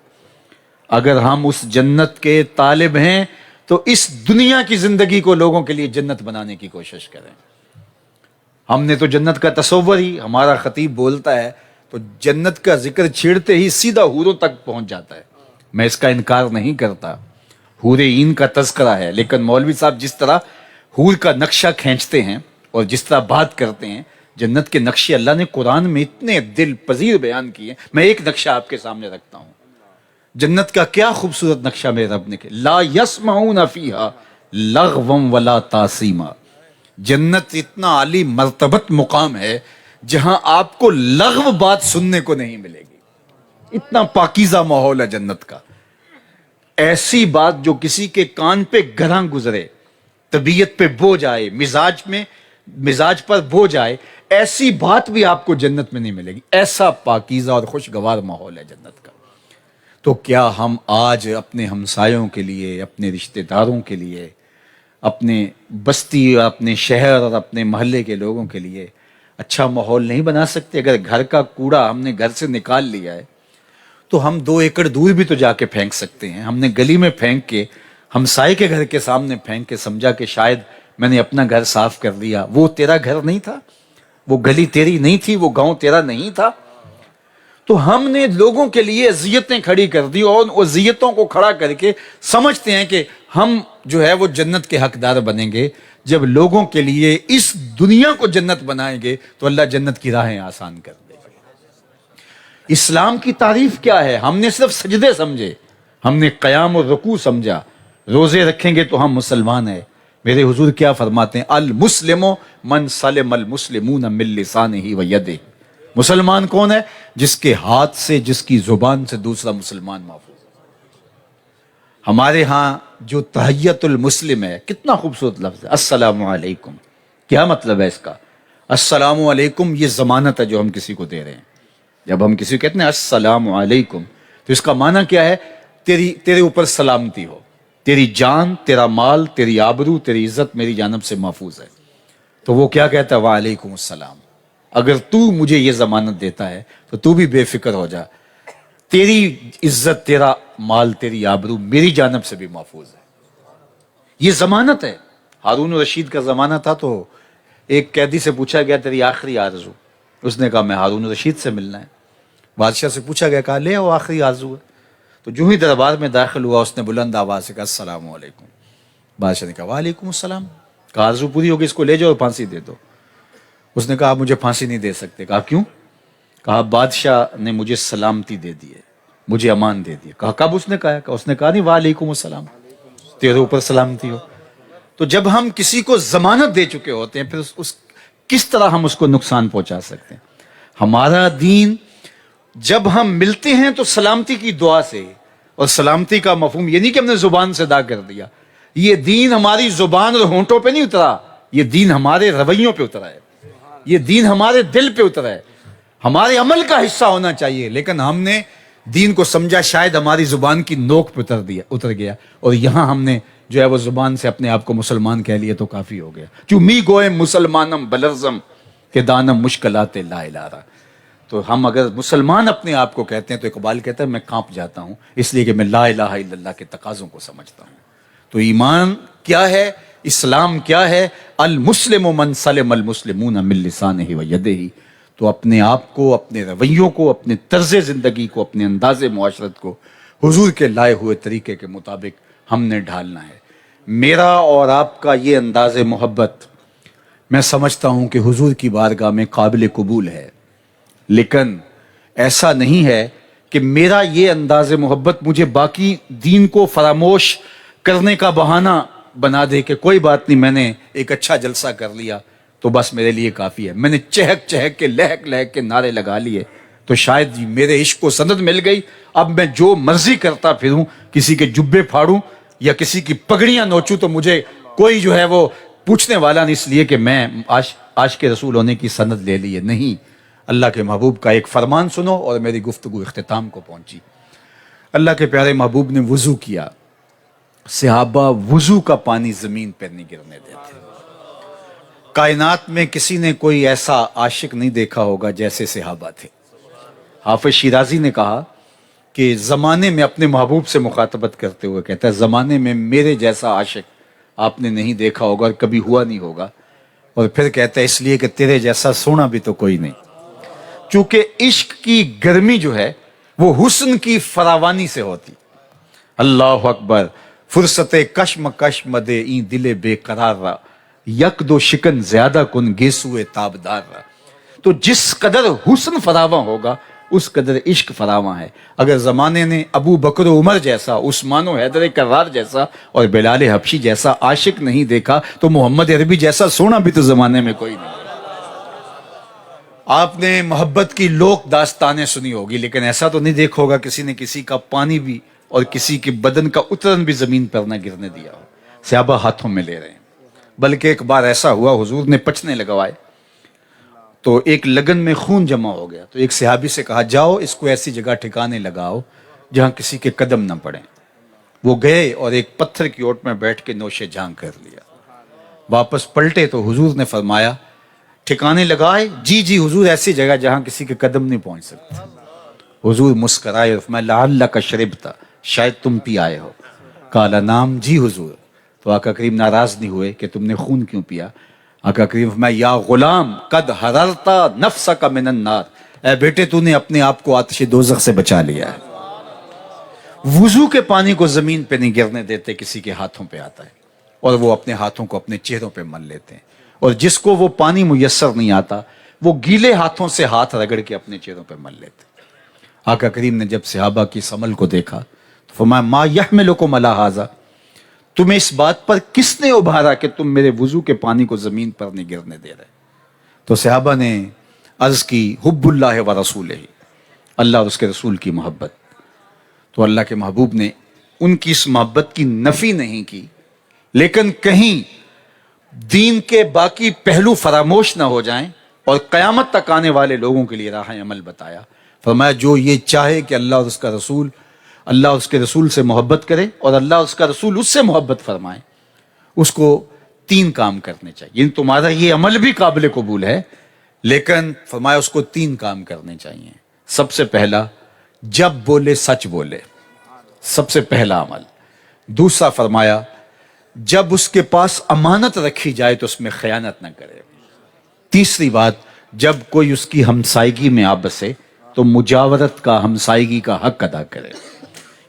اگر ہم اس جنت کے طالب ہیں تو اس دنیا کی زندگی کو لوگوں کے لیے جنت بنانے کی کوشش کریں۔ ہم نے تو جنت کا تصور ہی، ہمارا خطیب بولتا ہے تو جنت کا ذکر چھیڑتے ہی سیدھا حوروں تک پہنچ جاتا ہے۔ میں اس کا انکار نہیں کرتا، حور عین کا تذکرہ ہے، لیکن مولوی صاحب جس طرح حور کا نقشہ کھینچتے ہیں اور جس طرح بات کرتے ہیں، جنت کے نقشے اللہ نے قرآن میں اتنے دل پذیر بیان کیے۔ میں ایک نقشہ آپ کے سامنے رکھتا ہوں، جنت کا کیا خوبصورت نقشہ میرے رب نے کیا، لا یسمعون فیہا لغوا ولا تاثیما۔ جنت اتنا عالی مرتبت مقام ہے جہاں آپ کو لغو بات سننے کو نہیں ملے گی، اتنا پاکیزہ ماحول ہے جنت کا۔ ایسی بات جو کسی کے کان پہ گراں گزرے، طبیعت پہ بوجھ آئے، مزاج پر بوجھ آئے، ایسی بات بھی آپ کو جنت میں نہیں ملے گی۔ ایسا پاکیزہ اور خوشگوار ماحول ہے جنت کا۔ تو کیا ہم آج اپنے ہمسایوں کے لیے، اپنے رشتہ داروں کے لیے، اپنے بستی اور اپنے شہر اور اپنے محلے کے لوگوں کے لیے اچھا ماحول نہیں بنا سکتے؟ اگر گھر کا کوڑا ہم نے گھر سے نکال لیا ہے تو ہم 2 ایکڑ دور بھی تو جا کے پھینک سکتے ہیں۔ ہم نے گلی میں پھینک کے، ہمسائے کے گھر کے سامنے پھینک کے سمجھا کہ شاید میں نے اپنا گھر صاف کر لیا، وہ تیرا گھر نہیں تھا، وہ گلی تیری نہیں تھی، وہ گاؤں تیرا نہیں تھا۔ تو ہم نے لوگوں کے لیے اذیتیں کھڑی کر دی، اور اذیتوں کو کھڑا کر کے سمجھتے ہیں کہ ہم جو ہے وہ جنت کے حقدار بنیں گے۔ جب لوگوں کے لیے اس دنیا کو جنت بنائیں گے تو اللہ جنت کی راہیں آسان کر دے گا۔ اسلام کی تعریف کیا ہے؟ ہم نے صرف سجدے سمجھے، ہم نے قیام اور رکوع سمجھا، روزے رکھیں گے تو ہم مسلمان ہیں۔ میرے حضور کیا فرماتے ہیں؟ المسلم من سلم المسلمون من لسانہ و یدہ۔ مسلمان کون ہے؟ جس کے ہاتھ سے، جس کی زبان سے دوسرا مسلمان محفوظ ہے۔ ہمارے ہاں جو تحیت المسلم ہے، کتنا خوبصورت لفظ ہے، السلام علیکم، کیا مطلب ہے اس کا؟ السلام علیکم یہ ضمانت ہے جو ہم کسی کو دے رہے ہیں. جب ہم کسی کو کہتے ہیں السلام علیکم تو اس کا معنی کیا ہے؟ تیرے اوپر سلامتی ہو، تیری جان، تیرا مال، تیری آبرو، تیری عزت میری جانب سے محفوظ ہے. تو وہ کیا کہتا ہے؟ وعلیکم السلام. اگر تو مجھے یہ ضمانت دیتا ہے تو تو بھی بے فکر ہو جا، تیری عزت، تیرا مال، تیری آبرو میری جانب سے بھی محفوظ ہے. یہ ضمانت ہے. ہارون رشید کا زمانہ تھا تو ایک قیدی سے پوچھا گیا تیری آخری آرزو؟ اس نے کہا میں ہارون رشید سے ملنا ہے. بادشاہ سے پوچھا گیا، کہا لے آؤ آخری آرزو ہے. تو جو ہی دربار میں داخل ہوا اس نے بلند آواز سے کہا السلام علیکم. بادشاہ نے کہا وعلیکم السلام. کہا آرزو پوری ہوگی، اس کو لے جاؤ اور پھانسی دے دو. اس نے کہا آپ مجھے پھانسی نہیں دے سکتے. کہا کیوں؟ کہا بادشاہ نے مجھے سلامتی دے دی ہے، مجھے امان دے دی. کہا کب اس نے کہا؟ اس نے کہا نہیں وعلیکم السلام، تیرے اوپر سلامتی ہو. تو جب ہم کسی کو ضمانت دے چکے ہوتے ہیں پھر کس طرح ہم اس کو نقصان پہنچا سکتے ہیں؟ ہمارا دین جب ہم ملتے ہیں تو سلامتی کی دعا سے، اور سلامتی کا مفہوم یہ نہیں کہ ہم نے زبان سے ادا کر دیا. یہ دین ہماری زبان اور ہونٹوں پہ نہیں اترا، یہ دین ہمارے رویوں پہ اترا ہے، یہ دین ہمارے دل پہ اترا ہے، ہمارے عمل کا حصہ ہونا چاہیے. لیکن ہم نے دین کو سمجھا شاید ہماری زبان کی نوک پہ اتر گیا، اور یہاں ہم نے جو ہے وہ زبان سے اپنے آپ کو مسلمان کہہ لیے تو کافی ہو گیا. چو می گوئے مسلمانم بلرزم کہ دانم مشکلات لا الہ. تو ہم اگر مسلمان اپنے آپ کو کہتے ہیں تو اقبال کہتا ہے میں کانپ جاتا ہوں، اس لیے کہ میں لا الہ الا اللہ کے تقاضوں کو سمجھتا ہوں. تو ایمان کیا ہے؟ اسلام کیا ہے؟ المسلم من سلم المسلمون من لسانہ و یدہ. تو اپنے آپ کو، اپنے رویوں کو، اپنے طرز زندگی کو، اپنے انداز معاشرت کو حضور کے لائے ہوئے طریقے کے مطابق ہم نے ڈھالنا ہے. میرا اور آپ کا یہ انداز محبت میں سمجھتا ہوں کہ حضور کی بارگاہ میں قابل قبول ہے، لیکن ایسا نہیں ہے کہ میرا یہ انداز محبت مجھے باقی دین کو فراموش کرنے کا بہانہ بنا دے کہ کوئی بات نہیں، میں نے ایک اچھا جلسہ کر لیا تو بس میرے لیے کافی ہے. میں نے چہک چہک کے، لہک لہک کے نعرے لگا لیے تو شاید میرے عشق کو سند مل گئی، اب میں جو مرضی کرتا پھروں، کسی کے جبے پھاڑوں یا کسی کی پگڑیاں نوچوں تو مجھے کوئی جو ہے وہ پوچھنے والا نہیں، اس لیے کہ میں عاشق رسول ہونے کی سند لے لی ہے. نہیں، اللہ کے محبوب کا ایک فرمان سنو اور میری گفتگو اختتام کو پہنچی. اللہ کے پیارے محبوب نے وضو کیا. صحابہ وضو کا پانی زمین پر نہیں گرنے دیتے. کائنات میں کسی نے کوئی ایسا عاشق نہیں دیکھا ہوگا جیسے صحابہ تھے. حافظ شیرازی نے کہا کہ زمانے میں اپنے محبوب سے مخاطبت کرتے ہوئے کہتا ہے زمانے میں میرے جیسا عاشق آپ نے نہیں دیکھا ہوگا اور کبھی ہوا نہیں ہوگا. اور پھر کہتا ہے اس لیے کہ تیرے جیسا سونا بھی تو کوئی نہیں. چونکہ عشق کی گرمی جو ہے وہ حسن کی فراوانی سے ہوتی. اللہ اکبر. فرصت کشم کشم دے این دل بے قرار را، یک دو شکن زیادہ کن گیسوئے تابدار را. تو جس قدر حسن فراواں ہوگا اس قدر عشق فراواں ہے. اگر زمانے نے ابو بکر و عمر جیسا، عثمان و حیدر کرار جیسا اور بلال حبشی جیسا عاشق نہیں دیکھا تو محمد عربی جیسا سونا بھی تو زمانے میں کوئی نہیں. آپ نے محبت کی لوک داستانیں سنی ہوگی لیکن ایسا تو نہیں دیکھا ہوگا کسی نے کسی کا پانی بھی اور کسی کے بدن کا اترن بھی زمین پر نہ گرنے دیا ہو. صحابہ ہاتھوں میں لے رہے ہیں. بلکہ ایک بار ایسا ہوا حضور نے پچنے لگوائے تو ایک لگن میں خون جمع ہو گیا تو ایک صحابی سے کہا جاؤ اس کو ایسی جگہ ٹھکانے لگاؤ جہاں کسی کے قدم نہ پڑیں. وہ گئے اور ایک پتھر کی اوٹ میں بیٹھ کے نوشے جھانک کر لیا. واپس پلٹے تو حضور نے فرمایا ٹھکانے لگائے؟ جی جی حضور ایسی جگہ جہاں کسی کے قدم نہیں پہنچ سکتے. حضور مسکرائے اور فرمایا لعلک شربت، شاید تم پی آئے ہو. قال نعم، جی حضور. تو آقا کریم ناراض نہیں ہوئے کہ تم نے خون کیوں پیا. آقا کریم فرمایا یا غلام قد حررت نفسک من النار، اے بیٹے تو نے اپنے آپ کو آتش دوزخ سے بچا لیا ہے. وضو کے پانی کو زمین پہ نہیں گرنے دیتے، کسی کے ہاتھوں پہ آتا ہے اور وہ اپنے ہاتھوں کو اپنے چہروں پہ مل لیتے ہیں. اور جس کو وہ پانی میسر نہیں آتا وہ گیلے ہاتھوں سے ہاتھ رگڑ کے اپنے چہروں پہ مل لیتے. آقا کریم نے جب صحابہ کی اس عمل کو دیکھا تو فرمایا ما یحملکم علی ھذا، تمہیں اس بات پر کس نے ابھارا کہ تم میرے وضو کے پانی کو زمین پر نہیں گرنے دے رہے. تو صحابہ نے عرض کی حب اللہ و رسولہ، اللہ اور اس کے رسول کی محبت. تو اللہ کے محبوب نے ان کی اس محبت کی نفی نہیں کی لیکن کہیں دین کے باقی پہلو فراموش نہ ہو جائیں اور قیامت تک آنے والے لوگوں کے لیے راہ عمل بتایا. فرمایا جو یہ چاہے کہ اللہ اور اس کے رسول سے محبت کرے اور اللہ اور اس کا رسول اس سے محبت فرمائے، اس کو 3 کام کرنے چاہیے. یعنی تمہارا یہ عمل بھی قابل قبول ہے، لیکن فرمایا اس کو 3 کام کرنے چاہیے. سب سے پہلا، جب بولے سچ بولے، سب سے پہلا عمل. دوسرا فرمایا جب اس کے پاس امانت رکھی جائے تو اس میں خیانت نہ کرے. تیسری بات، جب کوئی اس کی ہمسائیگی میں آ بسے تو مجاورت کا، ہمسائیگی کا حق ادا کرے.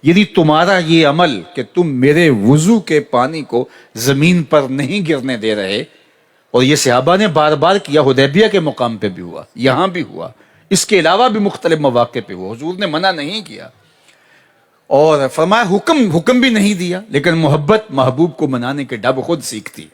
یعنی تمہارا یہ عمل کہ تم میرے وضو کے پانی کو زمین پر نہیں گرنے دے رہے، اور یہ صحابہ نے بار بار کیا، حدیبیہ کے مقام پہ بھی ہوا، یہاں بھی ہوا، اس کے علاوہ بھی مختلف مواقع پہ ہوا. حضور نے منع نہیں کیا اور فرمایا حکم بھی نہیں دیا، لیکن محبت محبوب کو منانے کے ڈب خود سیکھتی.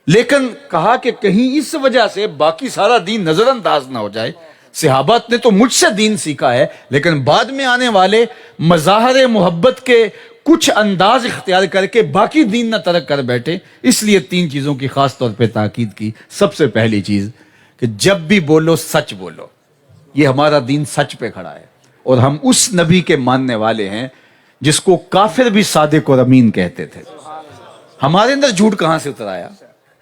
لیکن کہا کہ کہیں اس وجہ سے باقی سارا دین نظر انداز نہ ہو جائے. صحابہ نے تو مجھ سے دین سیکھا ہے، لیکن بعد میں آنے والے مظاہر محبت کے کچھ انداز اختیار کر کے باقی دین نہ ترک کر بیٹھے. اس لیے 3 چیزوں کی خاص طور پہ تاکید کی. سب سے پہلی چیز کہ جب بھی بولو سچ بولو. یہ ہمارا دین سچ پہ کھڑا ہے، اور ہم اس نبی کے ماننے والے ہیں جس کو کافر بھی صادق اور امین کہتے تھے. ہمارے اندر جھوٹ کہاں سے اتر آیا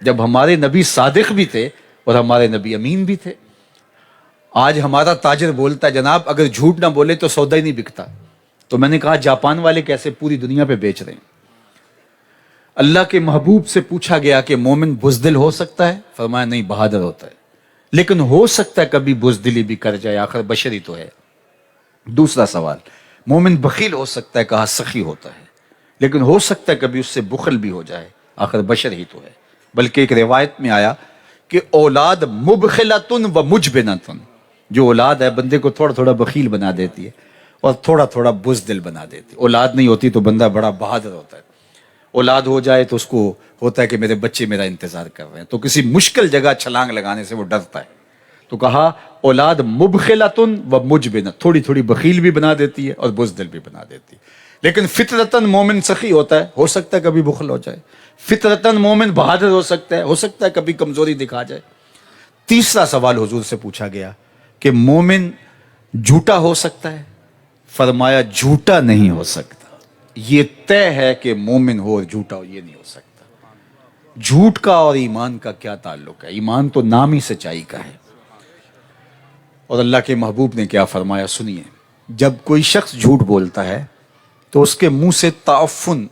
جب ہمارے نبی صادق بھی تھے اور ہمارے نبی امین بھی تھے؟ آج ہمارا تاجر بولتا ہے جناب اگر جھوٹ نہ بولے تو سودا ہی نہیں بکتا. تو میں نے کہا جاپان والے کیسے پوری دنیا پہ بیچ رہے ہیں. اللہ کے محبوب سے پوچھا گیا کہ مومن بزدل ہو سکتا ہے؟ فرمایا نہیں، بہادر ہوتا ہے. لیکن ہو سکتا ہے کبھی بزدلی بھی کر جائے، آخر بشر ہی تو ہے. دوسرا سوال، مومن بخیل ہو سکتا ہے؟ کہا سخی ہوتا ہے. لیکن ہو سکتا ہے کبھی اس سے بخل بھی ہو جائے، آخر بشر ہی تو ہے. بلکہ ایک روایت میں آیا کہ اولاد مبخلتن و مجبنتن، جو اولاد ہے بندے کو تھوڑا تھوڑا بخیل بنا دیتی ہے اور تھوڑا تھوڑا بزدل بنا دیتی ہے. اولاد نہیں ہوتی تو بندہ بڑا بہادر ہوتا ہے. اولاد ہو جائے تو اس کو ہوتا ہے کہ میرے بچے میرا انتظار کر رہے ہیں، تو کسی مشکل جگہ چھلانگ لگانے سے وہ ڈرتا ہے. تو کہا اولاد مبخلتن و مجبنہ، تھوڑی تھوڑی بخیل بھی بنا دیتی ہے اور بزدل بھی بنا دیتی ہے. لیکن فطرتاً مومن سخی ہوتا ہے، ہو سکتا ہے کبھی بخل ہو جائے. فطرتاً مومن بہادر ہو سکتا ہے کبھی کمزوری دکھا جائے. تیسرا سوال حضور سے پوچھا گیا کہ مومن جھوٹا ہو سکتا ہے؟ فرمایا جھوٹا نہیں ہو سکتا. یہ طے ہے کہ مومن ہو اور جھوٹا ہو یہ نہیں ہو سکتا. جھوٹ کا اور ایمان کا کیا تعلق ہے؟ ایمان تو نام ہی سچائی کا ہے. اور اللہ کے محبوب نے کیا فرمایا سنیے. جب کوئی شخص جھوٹ بولتا ہے تو اس کے منہ سے تعفن،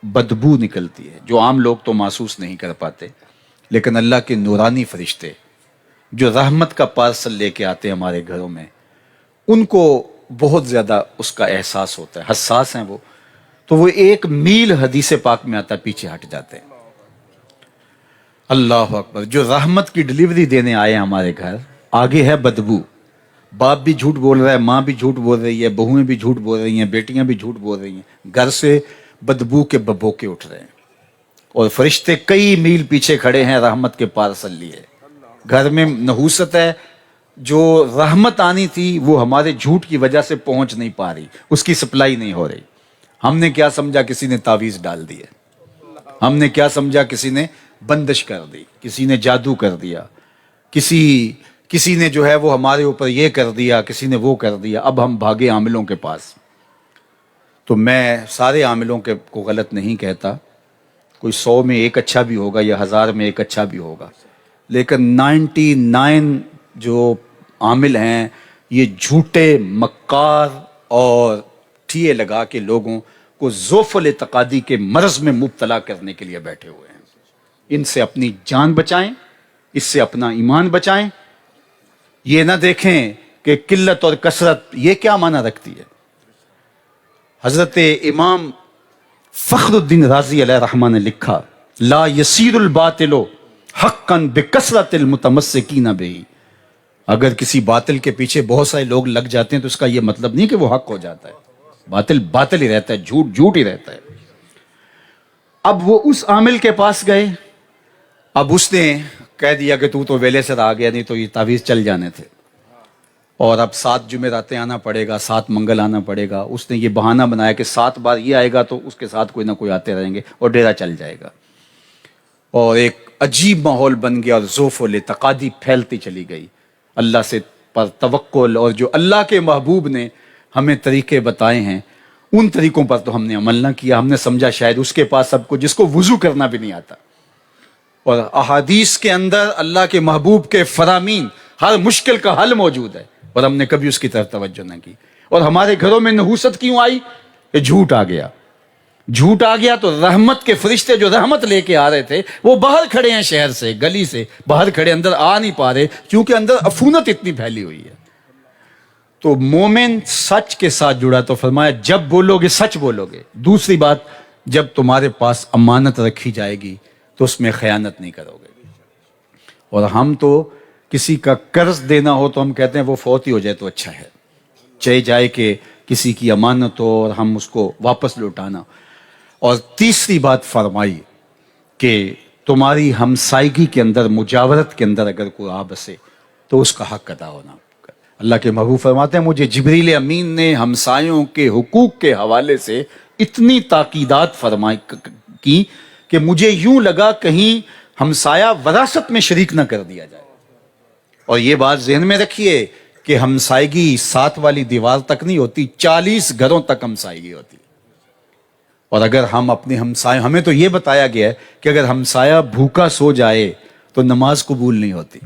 بدبو نکلتی ہے، جو عام لوگ تو محسوس نہیں کر پاتے، لیکن اللہ کے نورانی فرشتے جو رحمت کا پارسل لے کے آتے ہیں ہمارے گھروں میں، ان کو بہت زیادہ اس کا احساس ہوتا ہے، حساس ہیں وہ. تو وہ 1 میل حدیث پاک میں آتا پیچھے ہٹ جاتے ہیں. اللہ اکبر. جو رحمت کی ڈلیوری دینے آئے ہیں ہمارے گھر، آگے ہے بدبو. باپ بھی جھوٹ بول رہا ہے، ماں بھی جھوٹ بول رہی ہے، بہویں بھی جھوٹ بول رہی ہیں، بیٹیاں بھی جھوٹ بول رہی ہیں. گھر سے بدبو کے ببوکے اٹھ رہے ہیں اور فرشتے کئی میل پیچھے کھڑے ہیں رحمت کے پارسل لیے. گھر میں نحوست ہے، جو رحمت آنی تھی وہ ہمارے جھوٹ کی وجہ سے پہنچ نہیں پا رہی، اس کی سپلائی نہیں ہو رہی. ہم نے کیا سمجھا کسی نے تعویذ ڈال دی ہے، ہم نے کیا سمجھا کسی نے بندش کر دی، کسی نے جادو کر دیا، کسی نے جو ہے وہ ہمارے اوپر یہ کر دیا، کسی نے وہ کر دیا. اب ہم بھاگے عاملوں کے پاس. تو میں سارے عاملوں کو غلط نہیں کہتا، کوئی 100 میں 1 اچھا بھی ہوگا یا 1000 میں 1 اچھا بھی ہوگا، لیکن 99 جو عامل ہیں یہ جھوٹے، مکار اور ٹھیے لگا کے لوگوں کو ذوف الاعتقادی کے مرض میں مبتلا کرنے کے لیے بیٹھے ہوئے ہیں. ان سے اپنی جان بچائیں، اس سے اپنا ایمان بچائیں. یہ نہ دیکھیں کہ قلت اور کثرت یہ کیا معنی رکھتی ہے. حضرت امام فخر الدین رازی علیہ رحمہ نے لکھا لا یسیر الباطل حقا بکثرت المتمسکین بہ. اگر کسی باطل کے پیچھے بہت سارے لوگ لگ جاتے ہیں تو اس کا یہ مطلب نہیں کہ وہ حق ہو جاتا ہے. باطل باطل ہی رہتا ہے، جھوٹ جھوٹ ہی رہتا ہے. اب وہ اس عامل کے پاس گئے، اب اس نے کہہ دیا کہ تو ویلے سے آ گیا، نہیں تو یہ تعویذ چل جانے تھے، اور اب 7 جمعراتیں آنا پڑے گا، 7 منگل آنا پڑے گا. اس نے یہ بہانہ بنایا کہ 7 بار یہ آئے گا تو اس کے ساتھ کوئی نہ کوئی آتے رہیں گے اور ڈیرا چل جائے گا. اور ایک عجیب ماحول بن گیا اور ذوف و اعتقادی پھیلتی چلی گئی. اللہ سے پر توکل اور جو اللہ کے محبوب نے ہمیں طریقے بتائے ہیں ان طریقوں پر تو ہم نے عمل نہ کیا. ہم نے سمجھا شاید اس کے پاس سب کچھ، جس کو وضو کرنا بھی نہیں آتا. اور احادیث کے اندر اللہ کے محبوب کے فرامین ہر مشکل کا حل موجود ہے، اور ہم نے کبھی اس کی طرف توجہ نہ کی. اور ہمارے گھروں میں نحوست کیوں آئی؟ کہ جھوٹ آ گیا. جھوٹ آ گیا تو رحمت کے فرشتے جو رحمت لے کے آ رہے تھے وہ باہر کھڑے ہیں، شہر سے، گلی سے باہر کھڑے، اندر آ نہیں پا رہے کیونکہ اندر عفونت اتنی پھیلی ہوئی ہے. تو مومن سچ کے ساتھ جڑا تو فرمایا جب بولو گے سچ بولو گے. دوسری بات، جب تمہارے پاس امانت رکھی جائے گی تو اس میں خیانت نہیں کرو گے. اور ہم تو کسی کا قرض دینا ہو تو ہم کہتے ہیں وہ فوت ہی ہو جائے تو اچھا ہے، چاہے جائے کہ کسی کی امانت ہو اور ہم اس کو واپس لوٹانا. اور تیسری بات فرمائی کہ تمہاری ہمسائیگی کے اندر، مجاورت کے اندر اگر کوئی آ بسے تو اس کا حق ادا ہونا. اللہ کے محبوب فرماتے ہیں مجھے جبریل امین نے ہمسایوں کے حقوق کے حوالے سے اتنی تاکیدات فرمائی کی کہ مجھے یوں لگا کہیں ہمسایہ وراثت میں شریک نہ کر دیا جائے. اور یہ بات ذہن میں رکھیے کہ ہمسائیگی 7 والی دیوار تک نہیں ہوتی، 40 گھروں تک ہمسائیگی ہوتی. اور اگر ہم اپنے ہمسایہ، ہمیں تو یہ بتایا گیا ہے کہ اگر ہمسایہ بھوکا سو جائے تو نماز قبول نہیں ہوتی.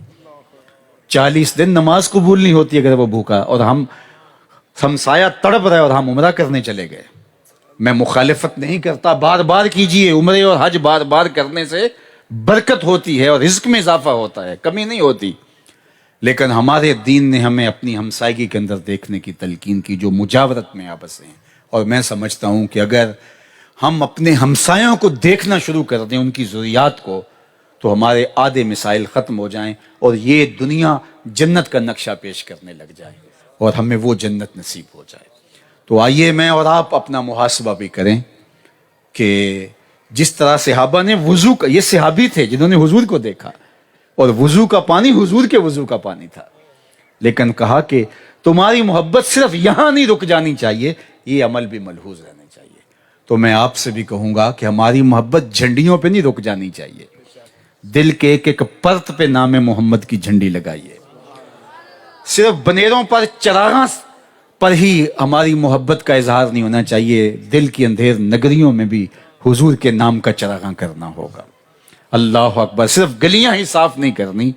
40 دن نماز قبول نہیں ہوتی اگر وہ بھوکا. اور ہم ہمسایہ تڑپ رہے اور ہم عمرہ کرنے چلے گئے. میں مخالفت نہیں کرتا، بار بار کیجئے، عمرے اور حج بار بار کرنے سے برکت ہوتی ہے اور رزق میں اضافہ ہوتا ہے، کمی نہیں ہوتی. لیکن ہمارے دین نے ہمیں اپنی ہمسائیگی کے اندر دیکھنے کی تلقین کی جو مجاورت میں آپس ہیں. اور میں سمجھتا ہوں کہ اگر ہم اپنے ہمسایوں کو دیکھنا شروع کر دیں، ان کی ضروریات کو، تو ہمارے آدھے مسائل ختم ہو جائیں اور یہ دنیا جنت کا نقشہ پیش کرنے لگ جائے اور ہمیں وہ جنت نصیب ہو جائے. تو آئیے میں اور آپ اپنا محاسبہ بھی کریں کہ جس طرح صحابہ نے وضو کا، یہ صحابی تھے جنہوں نے حضور کو دیکھا اور وضو کا پانی حضور کے وضو کا پانی تھا، لیکن کہا کہ تمہاری محبت صرف یہاں نہیں رک جانی چاہیے، یہ عمل بھی ملحوظ رہنا چاہیے. تو میں آپ سے بھی کہوں گا کہ ہماری محبت جھنڈیوں پہ نہیں رک جانی چاہیے، دل کے ایک ایک پرت پہ نام محمد کی جھنڈی لگائیے. صرف بنیروں پر، چراغاں پر ہی ہماری محبت کا اظہار نہیں ہونا چاہیے، دل کی اندھیر نگریوں میں بھی حضور کے نام کا چراغاں کرنا ہوگا. اللہ اکبر. صرف گلیاں ہی صاف نہیں کرنی،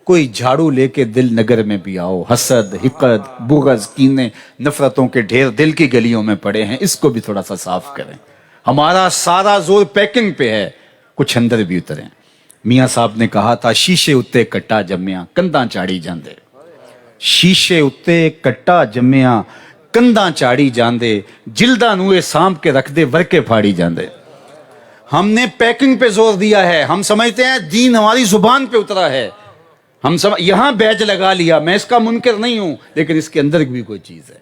کوئی جھاڑو لے کے دل نگر میں بھی آؤ. حسد، حقد، بغض، کینے، نفرتوں کے ڈھیر دل کی گلیوں میں پڑے ہیں، اس کو بھی تھوڑا سا صاف کریں. ہمارا سارا زور پیکنگ پہ ہے، کچھ اندر بھی اتریں. میاں صاحب نے کہا تھا شیشے اتے کٹا جمیا کنداں چاڑی جاندے. شیشے اتے کٹا جمیا کنداں چاڑی جاندے، جلداں نوے سانپ کے رکھ دے ورکے پھاڑی جاندے. ہم نے پیکنگ پہ زور دیا ہے. ہم سمجھتے ہیں دین ہماری زبان پہ اترا ہے، ہم یہاں بیج لگا لیا. میں اس کا منکر نہیں ہوں، لیکن اس کے اندر بھی کوئی چیز ہے.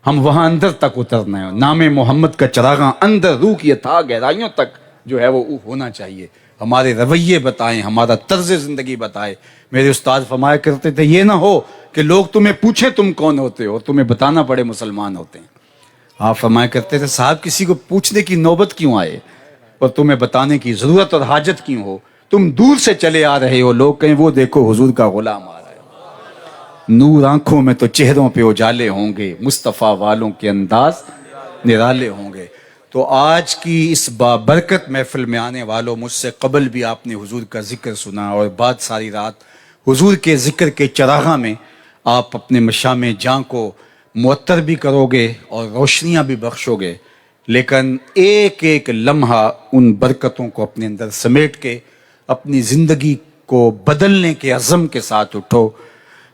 ہم وہاں اندر تک اترنا ہے. نام محمد کا چراغاں اندر روح کی اتھاہ گہرائیوں تک جو ہے وہ ہونا چاہیے. ہمارے رویے بتائیں، ہمارا طرز زندگی بتائے. میرے استاد فرمایا کرتے تھے یہ نہ ہو کہ لوگ تمہیں پوچھیں تم کون ہوتے ہو، تمہیں بتانا پڑے مسلمان ہوتے ہیں. آپ فرمایا کرتے تھے صاحب کسی کو پوچھنے کی نوبت کیوں آئے اور تمہیں بتانے کی ضرورت اور حاجت کیوں ہو. تم دور سے چلے آ رہے ہو، لوگ کہیں وہ دیکھو حضور کا غلام آ رہا ہے. نور آنکھوں میں تو چہروں پہ اجالے ہوں گے، مصطفیٰ والوں کے انداز نرالے ہوں گے. تو آج کی اس بابرکت محفل میں آنے والوں، مجھ سے قبل بھی آپ نے حضور کا ذکر سنا اور بعد ساری رات حضور کے ذکر کے چراغاں میں آپ اپنے مشام جاں کو معطر بھی کرو گے اور روشنیاں بھی بخشو گے. لیکن ایک ایک لمحہ ان برکتوں کو اپنے اندر سمیٹ کے اپنی زندگی کو بدلنے کے عزم کے ساتھ اٹھو.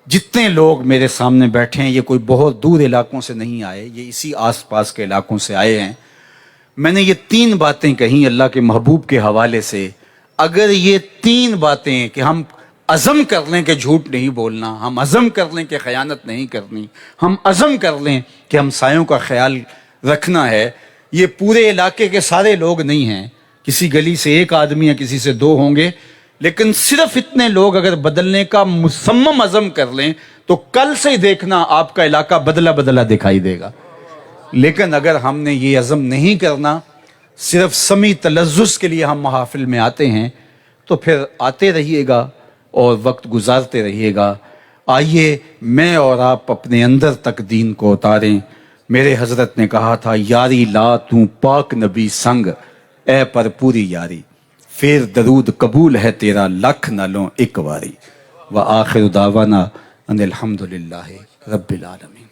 جتنے لوگ میرے سامنے بیٹھے ہیں یہ کوئی بہت دور علاقوں سے نہیں آئے، یہ اسی آس پاس کے علاقوں سے آئے ہیں. میں نے یہ 3 باتیں کہیں اللہ کے محبوب کے حوالے سے. اگر یہ 3 باتیں کہ ہم عزم کر لیں کہ جھوٹ نہیں بولنا، ہم عزم کر لیں کہ خیانت نہیں کرنی، ہم عزم کر لیں کہ ہمسایوں کا خیال رکھنا ہے. یہ پورے علاقے کے سارے لوگ نہیں ہیں، کسی گلی سے 1 آدمی یا کسی سے 2 ہوں گے، لیکن صرف اتنے لوگ اگر بدلنے کا مصمم عزم کر لیں تو کل سے ہی دیکھنا آپ کا علاقہ بدلا بدلا دکھائی دے گا. لیکن اگر ہم نے یہ عزم نہیں کرنا، صرف سمی تلذذ کے لیے ہم محافل میں آتے ہیں، تو پھر آتے رہیے گا اور وقت گزارتے رہیے گا. آئیے میں اور آپ اپنے اندر تک دین کو اتاریں. میرے حضرت نے کہا تھا یاری لا تو پاک نبی سنگ اے پر پوری یاری, پھر درود قبول ہے تیرا لکھ نہ لوں ایک واری. وآخر دعوانا ان الحمدللہ رب العالمین.